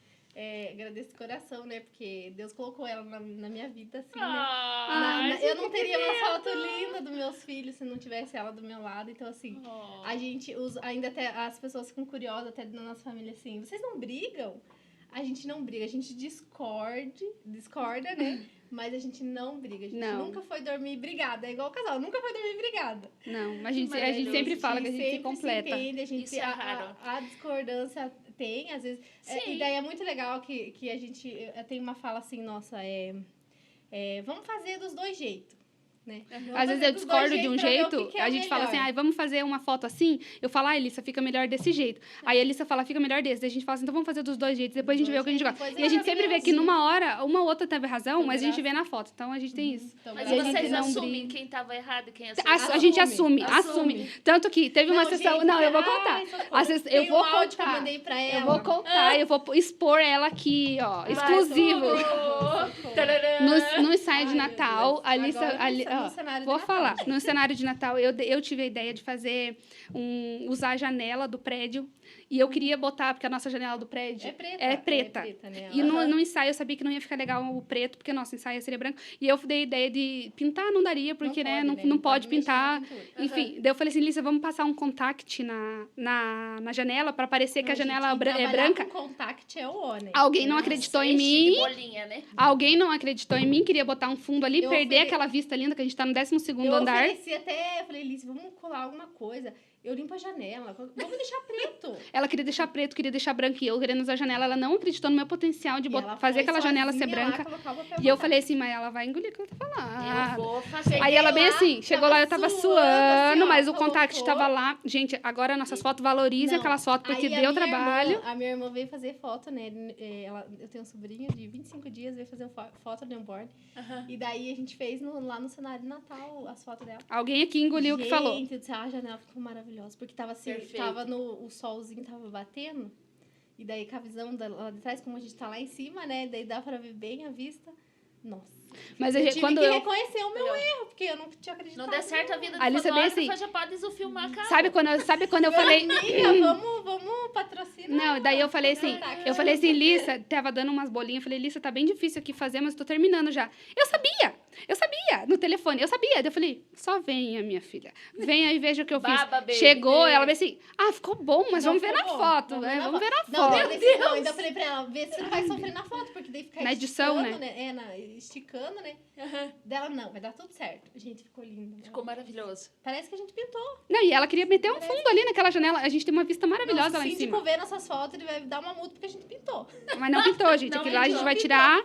agradeço de coração, né? Porque Deus colocou ela na minha vida, assim, né? Eu não teria uma foto linda dos meus filhos se não tivesse ela do meu lado. Então, assim, a gente usa, ainda até as pessoas ficam curiosas, até na nossa família, assim, vocês não brigam? A gente não briga, a gente discorda, né? Mas a gente não briga. A gente nunca foi dormir brigada. É igual o casal, nunca foi dormir brigada. Não, mas a gente sempre fala que a gente se completa. Se entende, Isso é raro. a discordância tem, às vezes. E daí é muito legal que a gente tem uma fala assim, nossa, vamos fazer dos dois jeitos. né? Às vezes eu discordo de um jeito, a gente fala assim, vamos fazer uma foto assim. Eu falo, Elissa, fica melhor desse jeito. Aí a Elissa fala, fica melhor desse. Daí a gente fala assim, então vamos fazer dos dois jeitos. Depois a gente vê o que a gente gosta. E a gente sempre vê que numa hora, uma ou outra teve razão, mas a gente vê na foto. Então a gente tem isso. Mas E a vocês gente não assumem briga. quem tava errado e quem A gente assume. Tanto que teve uma sessão... Não, eu vou contar. Eu vou áudio que eu contar. mandei pra ela. Eu vou contar, eu vou expor ela aqui, ó. Exclusivo. No ensaio de Natal, a Alissa... Vou falar. No cenário de Natal, eu tive a ideia de fazer usar a janela do prédio. E eu queria botar, porque a nossa janela do prédio é preta. Né? E no ensaio eu sabia que não ia ficar legal o preto, porque nosso ensaio seria branco. E eu dei a ideia de pintar, não daria, porque não pode pintar. Enfim, daí eu falei assim, Lícia, vamos passar um contact na janela para parecer que a janela é branca. O contact é o O, né? Alguém não acreditou em mim. Bolinha, né? Alguém não acreditou em mim, queria botar um fundo ali, perder aquela vista linda, que a gente tá no 12º andar. Eu ofereci até, falei, Lícia, vamos colar alguma coisa. Eu limpo a janela, vamos deixar preto. Ela queria deixar preto, queria deixar branco, e eu querendo usar a janela, ela não acreditou no meu potencial de fazer aquela janela ser branca. E eu falei assim, mas ela vai engolir o que eu tô falando. Eu vou fazer. Aí ela bem assim, chegou lá, eu tava suando, assim, mas o contact tava lá. Gente, agora nossas fotos valorizem aquelas fotos, porque deu trabalho. A minha irmã veio fazer foto, né? Eu tenho um sobrinho de 25 dias, veio fazer foto newborn. E daí a gente fez lá no cenário de Natal as fotos dela. Alguém aqui engoliu o que falou. Gente, a janela ficou maravilhosa, porque tava assim, o solzinho tava batendo, e daí com a visão lá de trás, como a gente tá lá em cima, né, daí dá pra ver bem a vista. Nossa. Mas eu tive que reconhecer o meu erro, porque eu não tinha acreditado. Não der certo a vida do Alissa fotógrafo, assim, já pode filmar a cara. Sabe quando eu falei... Amiga, vamos patrocinar. Não, daí eu falei assim, Lissa, tava dando umas bolinhas, eu falei, Lissa, tá bem difícil aqui fazer, mas tô terminando já. Eu sabia, no telefone, eu sabia. Daí eu falei, só venha, minha filha, venha e veja o que eu fiz. Baby. Chegou, ela veio assim, ficou bom, mas vamos ver na foto, né? Vamos ver na foto. Não, ainda falei pra ela, vê se você não vai sofrer na foto, porque daí fica na edição, né? Esticando, né? Dela, não, vai dar tudo certo. A gente ficou lindo. Ficou maravilhoso. Parece que a gente pintou. Não, e ela queria meter um fundo ali naquela janela. A gente tem uma vista maravilhosa lá em cima. Se o síndico ver nossas fotos, ele vai dar uma multa porque a gente pintou. Mas não pintou, gente. Aquilo lá a gente vai tirar,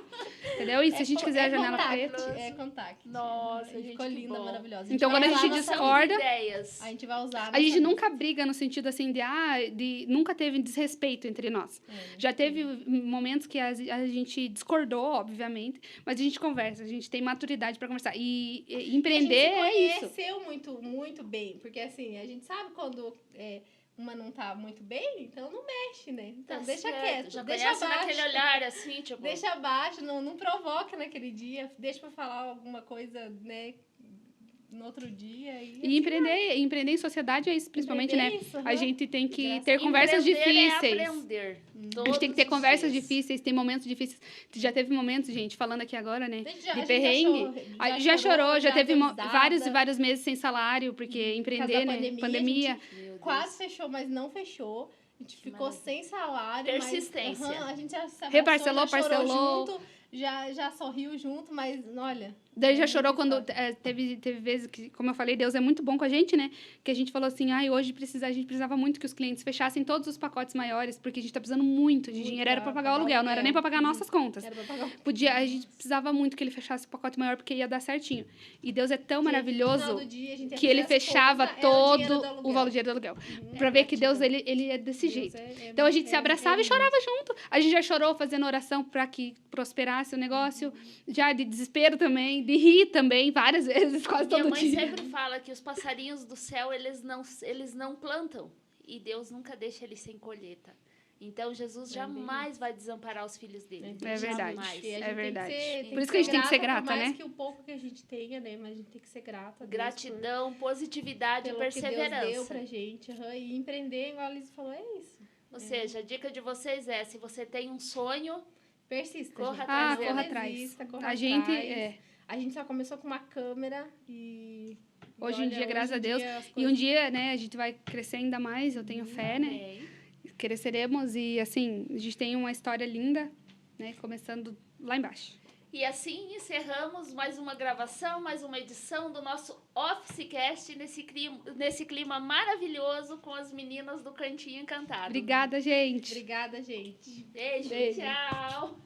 entendeu? E se a gente quiser a janela preta... É contact. Nossa, gente, ficou linda, maravilhosa. Então, quando a gente discorda... A gente vai usar... A gente nunca briga no sentido, assim, de nunca teve desrespeito entre nós. Já teve momentos que a gente discordou, obviamente, mas a gente conversa, a gente tem maturidade pra conversar. E empreender é isso. A gente se conheceu muito, muito bem, porque assim, a gente sabe quando uma não tá muito bem, então não mexe, né? Então tá deixa certo. quieto, já deixa conhece abaixo. naquele olhar assim, tipo... Deixa abaixo, não provoca naquele dia, deixa pra falar alguma coisa, né? No outro dia. E empreender em sociedade é isso, principalmente, né? Isso, a gente tem que ter conversas difíceis. É aprender. A gente tem que ter conversas difíceis, tem momentos difíceis. Já teve momentos, gente, falando aqui agora, né? De perrengue. Já chorou, já teve vários e vários meses sem salário, porque empreender, né? Pandemia. Quase fechou, mas não fechou. A gente ficou sem salário. Persistência. Mas, a gente já se abraçou, reparcelou, já parcelou. Junto, já sorriu junto, mas olha... Daí já chorou quando teve vezes que, como eu falei, Deus é muito bom com a gente, né? Que a gente falou assim, hoje a gente precisava muito que os clientes fechassem todos os pacotes maiores, porque a gente tá precisando muito de dinheiro. Era pra pagar o aluguel, não era nem pra pagar nossas contas. Era pra pagar. A gente precisava muito que ele fechasse o pacote maior, porque ia dar certinho. E Deus é tão maravilhoso que ele fechava todo o dinheiro do aluguel. Pra ver que Deus, ele é desse jeito. Então a gente se abraçava e chorava junto. A gente já chorou fazendo oração pra que prosperasse o negócio, já de desespero também, de rir também, várias vezes, quase todo dia. Minha mãe sempre fala que os passarinhos do céu, eles não plantam. E Deus nunca deixa eles sem colheita. Então, Jesus jamais vai desamparar os filhos dele. É verdade. É verdade. Por isso que a gente tem que ser grata, mais né? Mais que o pouco que a gente tenha, né? Mas a gente tem que ser grata. Gratidão, positividade e perseverança. Que Deus deu pra gente. E empreender, igual a Liz falou, é isso. Ou seja, a dica de vocês é, se você tem um sonho... Persista. Corra atrás. Corra atrás. A gente só começou com uma câmera e... Hoje em dia, graças a Deus. E um dia, né, a gente vai crescer ainda mais, eu tenho fé, né? Cresceremos e, assim, a gente tem uma história linda, né? Começando lá embaixo. E assim encerramos mais uma gravação, mais uma edição do nosso OfficeCast nesse clima maravilhoso com as meninas do Cantinho Encantado. Obrigada, gente. Obrigada, gente. Beijo. Tchau.